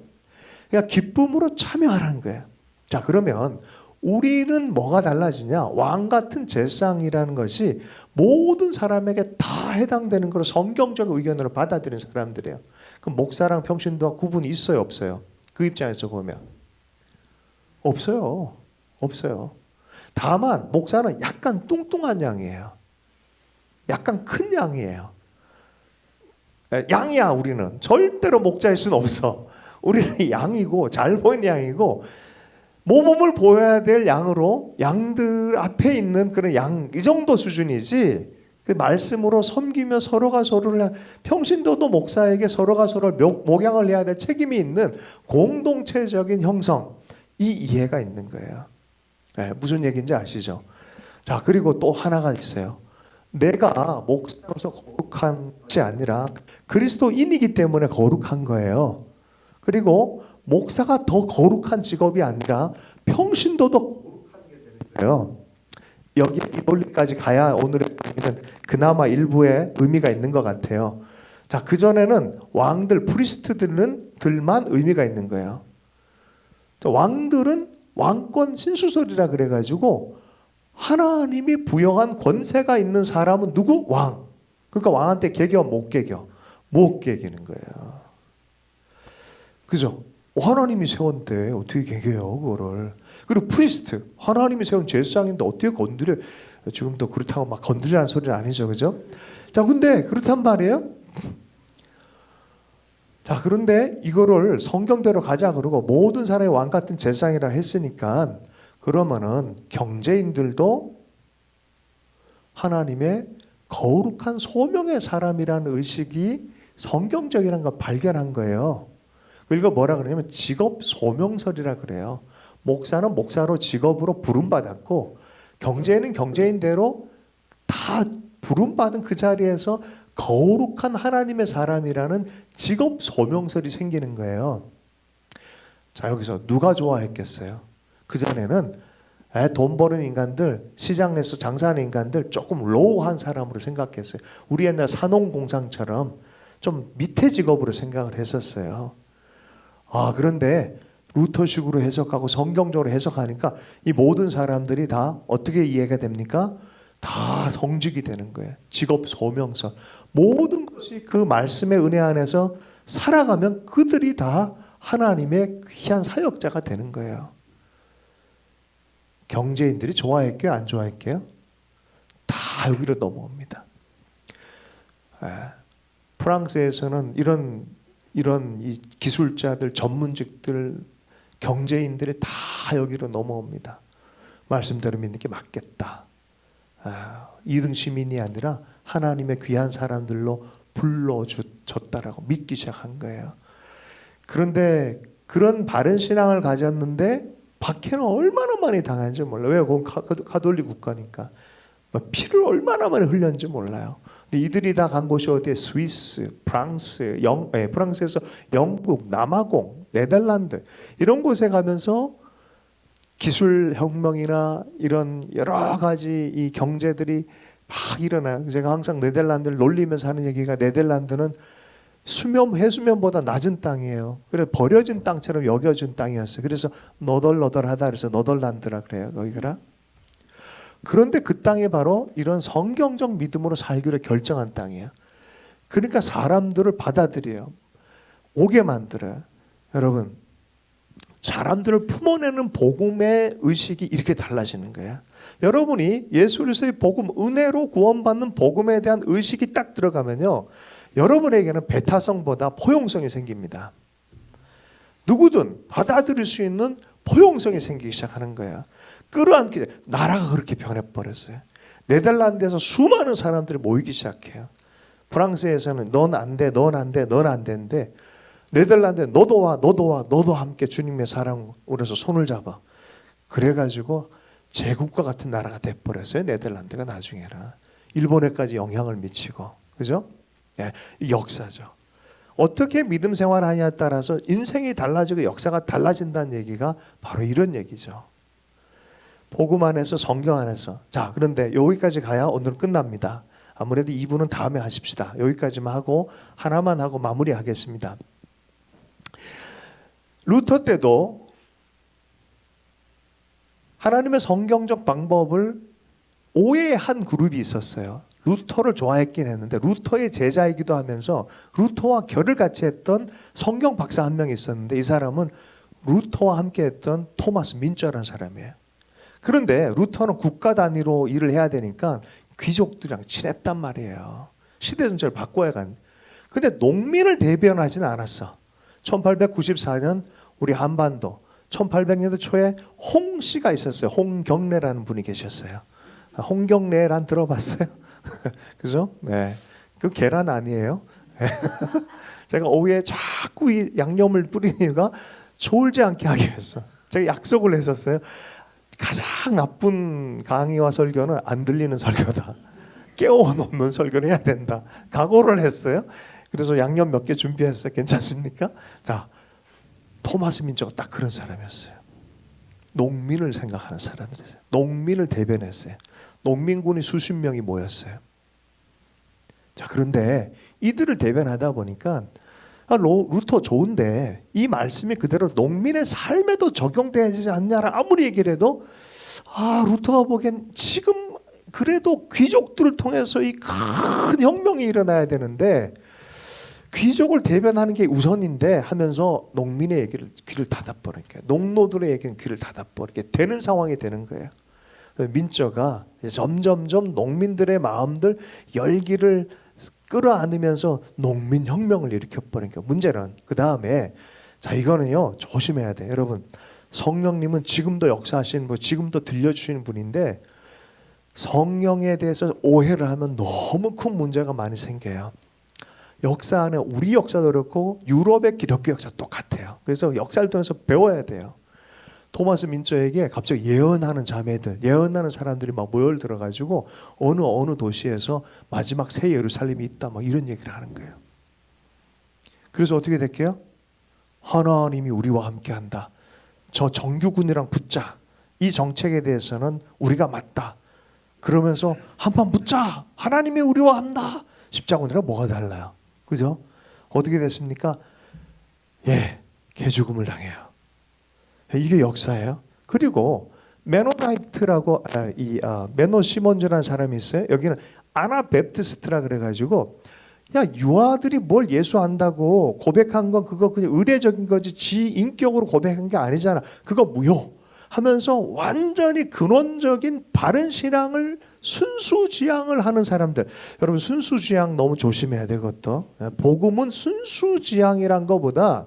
[SPEAKER 1] 그러니까 기쁨으로 참여하라는 거예요. 자 그러면 우리는 뭐가 달라지냐? 왕 같은 제사장이라는 것이 모든 사람에게 다 해당되는 걸 성경적 의견으로 받아들이는 사람들이에요. 그럼 목사랑 평신도와 구분이 있어요, 없어요? 그 입장에서 보면 없어요. 다만 목사는 약간 뚱뚱한 양이에요. 약간 큰 양이에요. 양이야. 우리는 절대로 목자일 수는 없어. 우리는 양이고 잘 보이는 양이고 모범을 보여야 될 양으로 양들 앞에 있는 그런 양 이 정도 수준이지. 그 말씀으로 섬기며 서로가 서로를 평신도도 목사에게 서로가 서로를 목양을 해야 될 책임이 있는 공동체적인 형성 이 이해가 있는 거예요. 네, 무슨 얘기인지 아시죠? 자, 그리고 또 하나가 있어요. 내가 목사로서 거룩한 것이 아니라 그리스도인이기 때문에 거룩한 거예요. 그리고 목사가 더 거룩한 직업이 아니라 평신도도 거룩한 게 되는 거예요. 여기 이 논리까지 가야 오늘의 강의는 그나마 일부의 의미가 있는 것 같아요. 자, 그 전에는 왕들, 프리스트들만 의미가 있는 거예요. 왕들은 왕권 신수설이라 그래가지고 하나님이 부여한 권세가 있는 사람은 누구? 왕. 그러니까 왕한테 개겨 못 개겨? 못 개기는 거예요. 그죠? 하나님이 세웠는데 어떻게 개겨요 그거를. 그리고 프리스트 하나님이 세운 제사장인데 어떻게 건드려. 지금도 그렇다고 막 건드리라는 소리는 아니죠. 그죠? 자, 근데 그렇단 말이에요. 자, 그런데 이거를 성경대로 가자 그러고 모든 사람이 왕 같은 제사장이라 했으니까 그러면은 경제인들도 하나님의 거룩한 소명의 사람이라는 의식이 성경적이라는 걸 발견한 거예요. 그리고 뭐라 그러냐면 직업 소명설이라 그래요. 목사는 목사로 직업으로 부름받았고 경제인은 경제인대로 다 부름받은 그 자리에서 거룩한 하나님의 사람이라는 직업 소명설이 생기는 거예요. 자, 여기서 누가 좋아했겠어요? 그전에는 돈 버는 인간들, 시장에서 장사하는 인간들 조금 로우한 사람으로 생각했어요. 우리 옛날 산업공상처럼 좀 밑에 직업으로 생각을 했었어요. 아, 그런데 루터식으로 해석하고 성경적으로 해석하니까 이 모든 사람들이 다 어떻게 이해가 됩니까? 다 성직이 되는 거예요. 직업 소명서. 모든 것이 그 말씀의 은혜 안에서 살아가면 그들이 다 하나님의 귀한 사역자가 되는 거예요. 경제인들이 좋아했게요? 안 좋아했게요? 다 여기로 넘어옵니다. 프랑스에서는 이런 이 기술자들, 전문직들, 경제인들이 다 여기로 넘어옵니다. 말씀대로 믿는 게 맞겠다. 2등 시민이 아니라 하나님의 귀한 사람들로 불러줬다라고 믿기 시작한 거예요. 그런데 그런 바른 신앙을 가졌는데 박해는 얼마나 많이 당한지 몰라요. 왜? 그건 가톨릭 국가니까. 피를 얼마나 많이 흘렸는지 몰라요. 근데 이들이 다 간 곳이 어디에? 스위스, 프랑스, 프랑스에서 영국, 남아공, 네덜란드 이런 곳에 가면서 기술 혁명이나 이런 여러 가지 이 경제들이 막 일어나요. 제가 항상 네덜란드를 놀리면서 하는 얘기가 네덜란드는 해수면보다 낮은 땅이에요. 그래서 버려진 땅처럼 여겨진 땅이었어요. 그래서 너덜너덜하다 그래서 너덜란드라 그래요. 거기가. 그런데 그 땅이 바로 이런 성경적 믿음으로 살기로 결정한 땅이에요. 그러니까 사람들을 받아들여요. 오게 만들어요. 여러분, 사람들을 품어내는 복음의 의식이 이렇게 달라지는 거예요. 여러분이 예수 그리스도의 복음, 은혜로 구원받는 복음에 대한 의식이 딱 들어가면요, 여러분에게는 배타성보다 포용성이 생깁니다. 누구든 받아들일 수 있는 포용성이 생기기 시작하는 거예요. 끌어안기, 나라가 그렇게 변해버렸어요. 네덜란드에서 수많은 사람들이 모이기 시작해요. 프랑스에서는 넌 안 돼, 넌 안 돼, 넌 안 되는데 네덜란드에 너도 와, 너도 와, 너도 함께 주님의 사랑으로 해서 손을 잡아. 그래가지고 제국과 같은 나라가 돼버렸어요. 네덜란드가 나중에는. 일본에까지 영향을 미치고. 그죠? 예, 역사죠. 어떻게 믿음 생활하냐에 따라서 인생이 달라지고 역사가 달라진다는 얘기가 바로 이런 얘기죠. 복음 안에서, 성경 안에서. 자, 그런데 여기까지 가야 오늘 끝납니다. 아무래도 2부는 다음에 하십시다. 여기까지만 하고 하나만 하고 마무리하겠습니다. 루터 때도 하나님의 성경적 방법을 오해한 그룹이 있었어요. 루터를 좋아했긴 했는데 루터의 제자이기도 하면서 루터와 결을 같이 했던 성경 박사 한 명 있었는데 이 사람은 루터와 함께 했던 토마스 민저라는 사람이에요. 그런데 루터는 국가 단위로 일을 해야 되니까 귀족들이랑 친했단 말이에요. 시대 전체를 바꿔야 간. 근데 농민을 대변하지는 않았어. 1894년 우리 한반도 1800년대 초에 홍씨가 있었어요. 홍경래라는 분이 계셨어요. 홍경래란 들어봤어요? 그죠? 네. 그 계란 아니에요? 제가 오후에 자꾸 이 양념을 뿌리는 이유가 졸지 않게 하기 위해서. 제가 약속을 했었어요. 가장 나쁜 강의와 설교는 안 들리는 설교다. 깨워놓는 설교를 해야 된다. 각오를 했어요. 그래서 양념 몇 개 준비했어요. 괜찮습니까? 자, 토마스 민저가 딱 그런 사람이었어요. 농민을 생각하는 사람들이었어요. 농민을 대변했어요. 농민군이 수십 명이 모였어요. 자, 그런데 이들을 대변하다 보니까 루터 좋은데 이 말씀이 그대로 농민의 삶에도 적용되지 않냐라 아무리 얘기를 해도 루터가 보기엔 지금 그래도 귀족들을 통해서 이 큰 혁명이 일어나야 되는데 귀족을 대변하는 게 우선인데 하면서 농민의 얘기를 귀를 닫아버리니까 농노들의 얘기는 귀를 닫아버리게 되는 상황이 되는 거예요. 민저가 점점점 농민들의 마음들 열기를 끌어안으면서 농민 혁명을 일으켜버리니까 문제는 그 다음에 자 이거는요 조심해야 돼. 여러분 성령님은 지금도 역사하시는 분, 지금도 들려주시는 분인데 성령에 대해서 오해를 하면 너무 큰 문제가 많이 생겨요. 역사 안에 우리 역사도 그렇고 유럽의 기독교 역사 똑같아요. 그래서 역사를 통해서 배워야 돼요. 토마스 민저에게 갑자기 예언하는 자매들, 예언하는 사람들이 막 모여들어가지고 어느 도시에서 마지막 새 예루살렘이 있다, 막 이런 얘기를 하는 거예요. 그래서 어떻게 될게요? 하나님이 우리와 함께한다. 저 정규군이랑 붙자. 이 정책에 대해서는 우리가 맞다. 그러면서 한판 붙자. 하나님이 우리와 한다. 십자군이랑 뭐가 달라요? 그죠? 어떻게 됐습니까? 예, 개죽음을 당해요. 이게 역사예요. 그리고 메노나이트라고 메노 시몬즈라는 사람이 있어요. 여기는 아나베프티스트라 그래가지고 야 유아들이 뭘 예수 안다고 고백한 건 그거 그냥 의례적인 거지 지 인격으로 고백한 게 아니잖아. 그거 무효 하면서 완전히 근원적인 바른 신앙을 순수지향을 하는 사람들. 여러분 순수지향 너무 조심해야 되거든. 복음은 순수지향이란 것보다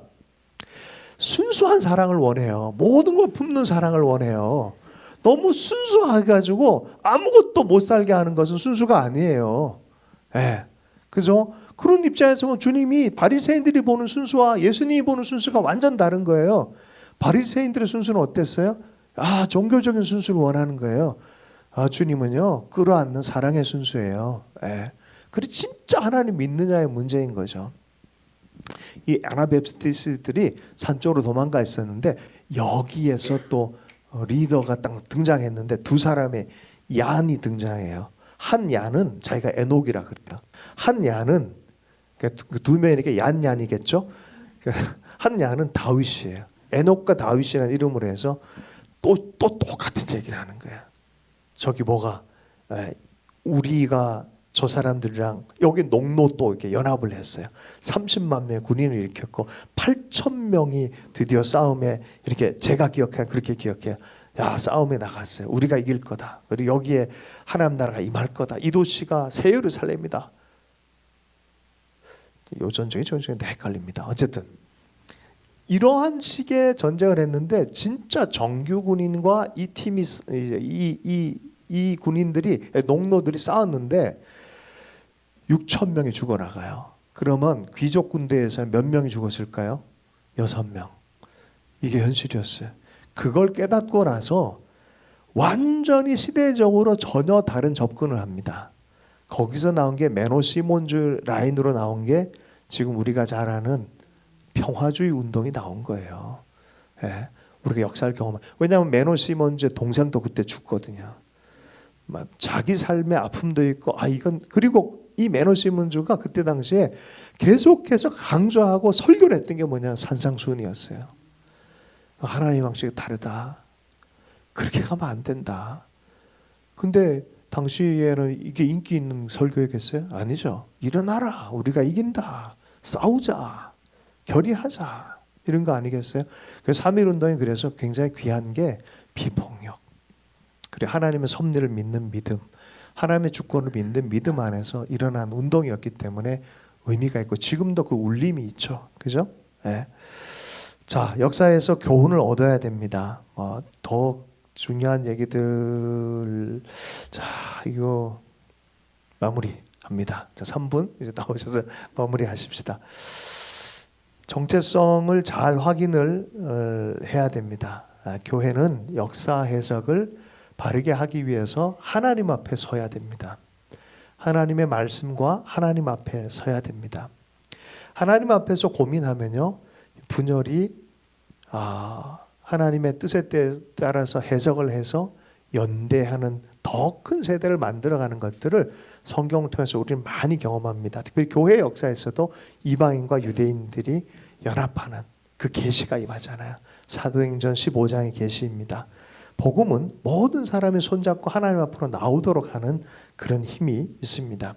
[SPEAKER 1] 순수한 사랑을 원해요. 모든 걸 품는 사랑을 원해요. 너무 순수해가지고 아무것도 못 살게 하는 것은 순수가 아니에요. 예. 그죠? 그런 입장에서 주님이 바리새인들이 보는 순수와 예수님이 보는 순수가 완전 다른 거예요. 바리새인들의 순수는 어땠어요? 종교적인 순수를 원하는 거예요. 주님은요 끌어안는 사랑의 순수예요. 예. 그래 진짜 하나님 믿느냐의 문제인 거죠. 이 아나베프티스들이 산 쪽으로 도망가 있었는데 여기에서 또 리더가 딱 등장했는데 두 사람의 얀이 등장해요. 한 얀은 자기가 에녹이라 그래요. 한 얀은 두 명이니까 얀이겠죠. 한 얀은 다윗이에요. 에녹과 다윗이라는 이름으로 해서 또 똑같은 얘기를 하는 거야. 저기 뭐가 우리가 저 사람들이랑 여기 농노 또 이렇게 연합을 했어요. 30만 명의 군인을 일으켰고 8천 명이 드디어 싸움에 이렇게 제가 기억해요. 그렇게 기억해요. 야 싸움에 나갔어요. 우리가 이길 거다. 그리고 여기에 하나님 나라가 임할 거다. 이 도시가 새 예루살렘이다. 요전적인 전쟁인데 헷갈립니다. 어쨌든 이러한 식의 전쟁을 했는데 진짜 정규 군인과 이 팀이 이 군인들이 농노들이 싸웠는데 6천 명이 죽어나가요. 그러면 귀족 군대에서 몇 명이 죽었을까요? 6명. 이게 현실이었어요. 그걸 깨닫고 나서 완전히 시대적으로 전혀 다른 접근을 합니다. 거기서 나온 게 메노 시몬즈 라인으로 나온 게 지금 우리가 잘 아는 평화주의 운동이 나온 거예요. 예, 우리가 역사를 경험한. 왜냐하면 메노 시몬즈의 동생도 그때 죽거든요. 자기 삶의 아픔도 있고 이건 그리고 이 메노 시몬즈가 그때 당시에 계속해서 강조하고 설교를 했던 게 뭐냐 산상수훈이었어요. 하나님 방식이 다르다. 그렇게 가면 안 된다. 근데 당시에는 이게 인기 있는 설교였겠어요? 아니죠. 일어나라. 우리가 이긴다. 싸우자. 결의하자. 이런 거 아니겠어요? 그래서 3.1운동이 그래서 굉장히 귀한 게 비폭력. 그리고 하나님의 섭리를 믿는 믿음. 하나님의 주권을 믿는 믿음 안에서 일어난 운동이었기 때문에 의미가 있고 지금도 그 울림이 있죠. 그죠? 예. 자, 역사에서 교훈을 얻어야 됩니다. 더 중요한 얘기들. 자, 이거 마무리합니다. 자, 3분 이제 나오셔서 마무리하십시다. 정체성을 잘 확인을 해야 됩니다. 교회는 역사 해석을 바르게 하기 위해서 하나님 앞에 서야 됩니다. 하나님의 말씀과 하나님 앞에 서야 됩니다. 하나님 앞에서 고민하면요, 분열이 하나님의 뜻에 따라서 해석을 해서 연대하는 더 큰 세대를 만들어가는 것들을 성경을 통해서 우리는 많이 경험합니다. 특별히 교회 역사에서도 이방인과 유대인들이 연합하는 그 계시가 임하잖아요. 사도행전 15장의 계시입니다. 복음은 모든 사람이 손잡고 하나님 앞으로 나오도록 하는 그런 힘이 있습니다.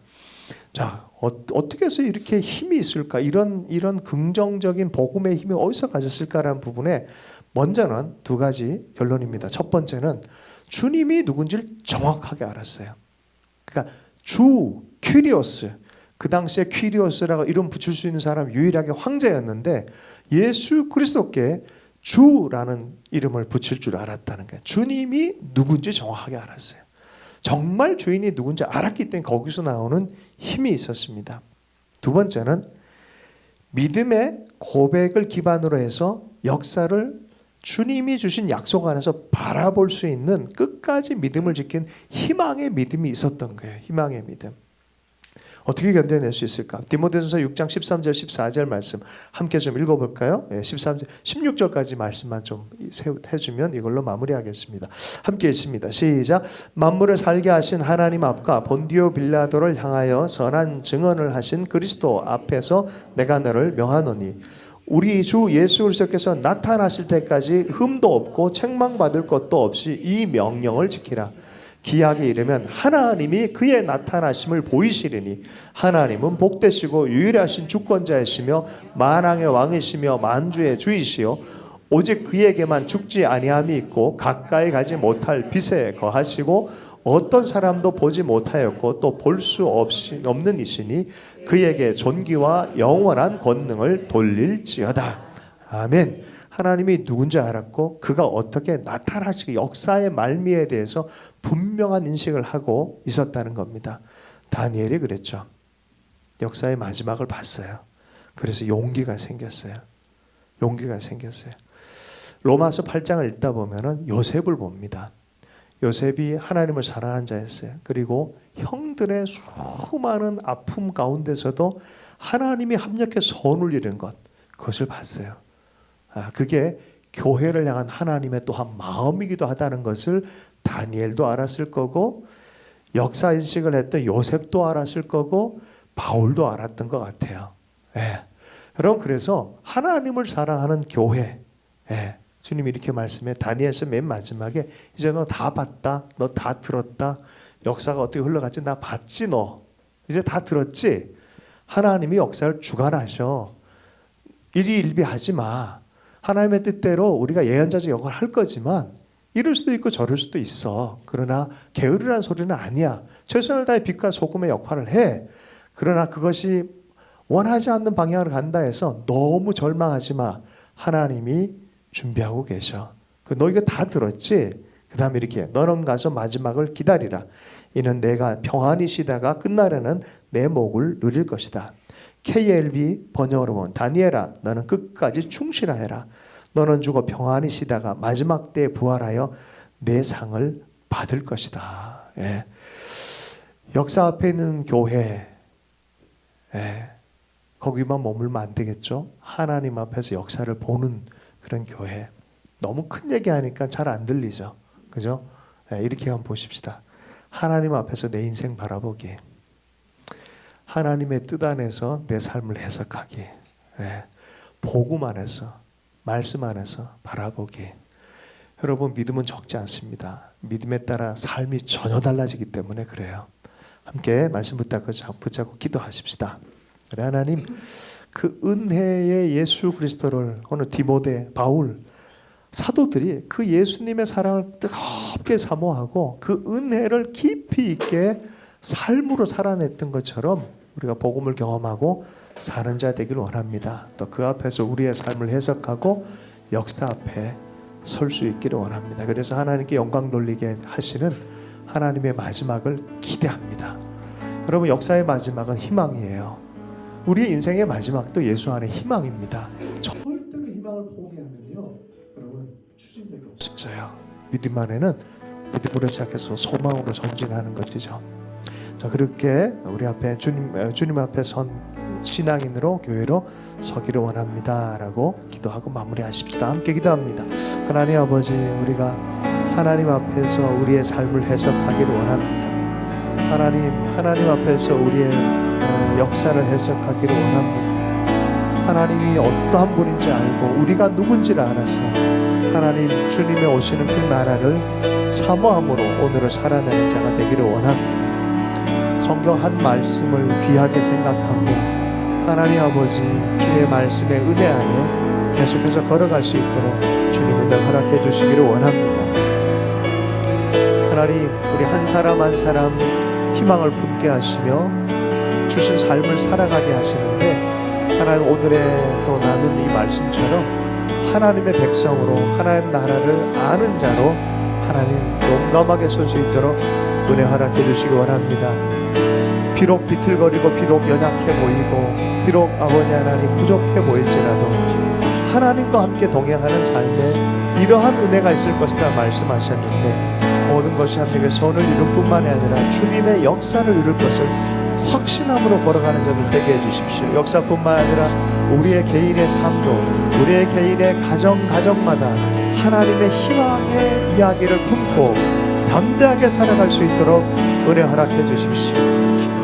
[SPEAKER 1] 자, 어떻게 해서 이렇게 힘이 있을까? 이런 긍정적인 복음의 힘이 어디서 가졌을까라는 부분에 먼저는 두 가지 결론입니다. 첫 번째는 주님이 누군지를 정확하게 알았어요. 그러니까 주 퀴리오스, 그 당시에 퀴리오스라고 이름 붙일 수 있는 사람 유일하게 황제였는데 예수 그리스도께 주라는 이름을 붙일 줄 알았다는 거예요. 주님이 누군지 정확하게 알았어요. 정말 주인이 누군지 알았기 때문에 거기서 나오는 힘이 있었습니다. 두 번째는 믿음의 고백을 기반으로 해서 역사를 주님이 주신 약속 안에서 바라볼 수 있는 끝까지 믿음을 지킨 희망의 믿음이 있었던 거예요. 희망의 믿음. 어떻게 견뎌낼 수 있을까? 디모데전서 6장 13절 14절 말씀 함께 좀 읽어볼까요? 13절 16절까지 말씀만 좀 해주면 이걸로 마무리하겠습니다. 함께 읽습니다. 시작. 만물을 살게 하신 하나님 앞과 본디오 빌라도를 향하여 선한 증언을 하신 그리스도 앞에서 내가 너를 명하노니 우리 주 예수 그리스도께서 나타나실 때까지 흠도 없고 책망받을 것도 없이 이 명령을 지키라. 기약에 이르면 하나님이 그의 나타나심을 보이시리니 하나님은 복되시고 유일하신 주권자이시며 만왕의 왕이시며 만주의 주이시요 오직 그에게만 죽지 아니함이 있고 가까이 가지 못할 빛에 거하시고 어떤 사람도 보지 못하였고 또 볼 수 없는 이시니 그에게 존귀와 영원한 권능을 돌릴지어다. 아멘. 하나님이 누군지 알았고 그가 어떻게 나타나시고 역사의 말미에 대해서 분명한 인식을 하고 있었다는 겁니다. 다니엘이 그랬죠. 역사의 마지막을 봤어요. 그래서 용기가 생겼어요. 용기가 생겼어요. 로마서 8장을 읽다 보면은 요셉을 봅니다. 요셉이 하나님을 사랑한 자였어요. 그리고 형들의 수많은 아픔 가운데서도 하나님이 합력해 선을 이룬 것, 그것을 봤어요. 그게 교회를 향한 하나님의 또한 마음이기도 하다는 것을 다니엘도 알았을 거고 역사인식을 했던 요셉도 알았을 거고 바울도 알았던 것 같아요. 여러분, 그래서 하나님을 사랑하는 교회, 주님이 이렇게 말씀해. 다니엘서 맨 마지막에 이제 너 다 봤다, 너 다 들었다, 역사가 어떻게 흘러갈지 나 봤지, 너 이제 다 들었지. 하나님이 역사를 주관하셔. 일희일비하지 마. 하나님의 뜻대로 우리가 예언자적 역할을 할 거지만 이럴 수도 있고 저럴 수도 있어. 그러나 게으르란 소리는 아니야. 최선을 다해 빛과 소금의 역할을 해. 그러나 그것이 원하지 않는 방향으로 간다 해서 너무 절망하지 마. 하나님이 준비하고 계셔. 너 이거 다 들었지? 그 다음에 이렇게 너는 가서 마지막을 기다리라. 이는 내가 평안히 쉬다가 끝날에는 내 목을 누릴 것이다. KLB 번역으로 보면 다니엘아 너는 끝까지 충실하여라. 너는 죽어 평안히 쉬다가 마지막 때에 부활하여 내 상을 받을 것이다. 역사 앞에 있는 교회, 거기만 머물면 안 되겠죠. 하나님 앞에서 역사를 보는 그런 교회. 너무 큰 얘기하니까 잘 안 들리죠. 그죠? 이렇게 한번 보십시다. 하나님 앞에서 내 인생 바라보기, 하나님의 뜻 안에서 내 삶을 해석하기, 복음 안에서, 말씀 안에서 바라보기. 여러분, 믿음은 적지 않습니다. 믿음에 따라 삶이 전혀 달라지기 때문에 그래요. 함께 말씀 붙잡고 기도하십시다. 그래, 하나님, 그 은혜의 예수 그리스도를 오늘 디모데, 바울, 사도들이 그 예수님의 사랑을 뜨겁게 사모하고 그 은혜를 깊이 있게 삶으로 살아냈던 것처럼 우리가 복음을 경험하고 사는 자 되기를 원합니다. 또 그 앞에서 우리의 삶을 해석하고 역사 앞에 설 수 있기를 원합니다. 그래서 하나님께 영광 돌리게 하시는 하나님의 마지막을 기대합니다. 여러분, 역사의 마지막은 희망이에요. 우리의 인생의 마지막도 예수 안에 희망입니다. 절대로 희망을 포기하면요, 여러분, 추진력이 없어요. 믿음 안에는 믿음으로 시작해서 소망으로 전진하는 것이죠. 자, 그렇게 우리 앞에 주님 앞에 선 신앙인으로 교회로 서기를 원합니다라고 기도하고 마무리하십시다. 함께 기도합니다. 하나님 아버지, 우리가 하나님 앞에서 우리의 삶을 해석하기를 원합니다. 하나님 앞에서 우리의 역사를 해석하기를 원합니다. 하나님이 어떠한 분인지 알고 우리가 누군지를 알아서 하나님 주님의 오시는 그 나라를 사모함으로 오늘을 살아내는 자가 되기를 원합니다. 성경 한 말씀을 귀하게 생각하고 하나님 아버지 주의 말씀의 은혜 안에 계속해서 걸어갈 수 있도록 주님 은혜 허락해 주시기를 원합니다. 하나님, 우리 한 사람 한 사람 희망을 품게 하시며 주신 삶을 살아가게 하시는데, 하나님 오늘의 또 나눈 이 말씀처럼 하나님의 백성으로 하나님 나라를 아는 자로 하나님 용감하게 설 수 있도록 은혜 허락해 주시기 원합니다. 비록 비틀거리고 비록 연약해 보이고 비록 아버지 하나님 부족해 보일지라도 하나님과 함께 동행하는 삶에 이러한 은혜가 있을 것이다 말씀하셨는데, 모든 것이 하나님의 손을 이룰 뿐만이 아니라 주님의 역사를 이룰 것을 확신함으로 걸어가는 자들 되게 해주십시오. 역사뿐만 아니라 우리의 개인의 삶도, 우리의 개인의 가정마다 하나님의 희망의 이야기를 품고 담대하게 살아갈 수 있도록 은혜 허락해 주십시오.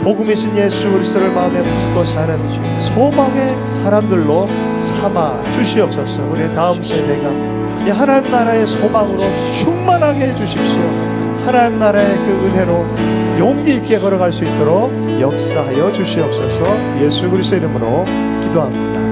[SPEAKER 1] 복음이신 예수 그리스도를 마음에 품고 사는 소망의 사람들로 삼아 주시옵소서. 우리의 다음 세대가 이 하나님 나라의 소망으로 충만하게 해주십시오. 하나님 나라의 그 은혜로 용기 있게 걸어갈 수 있도록 역사하여 주시옵소서. 예수 그리스도 이름으로 기도합니다.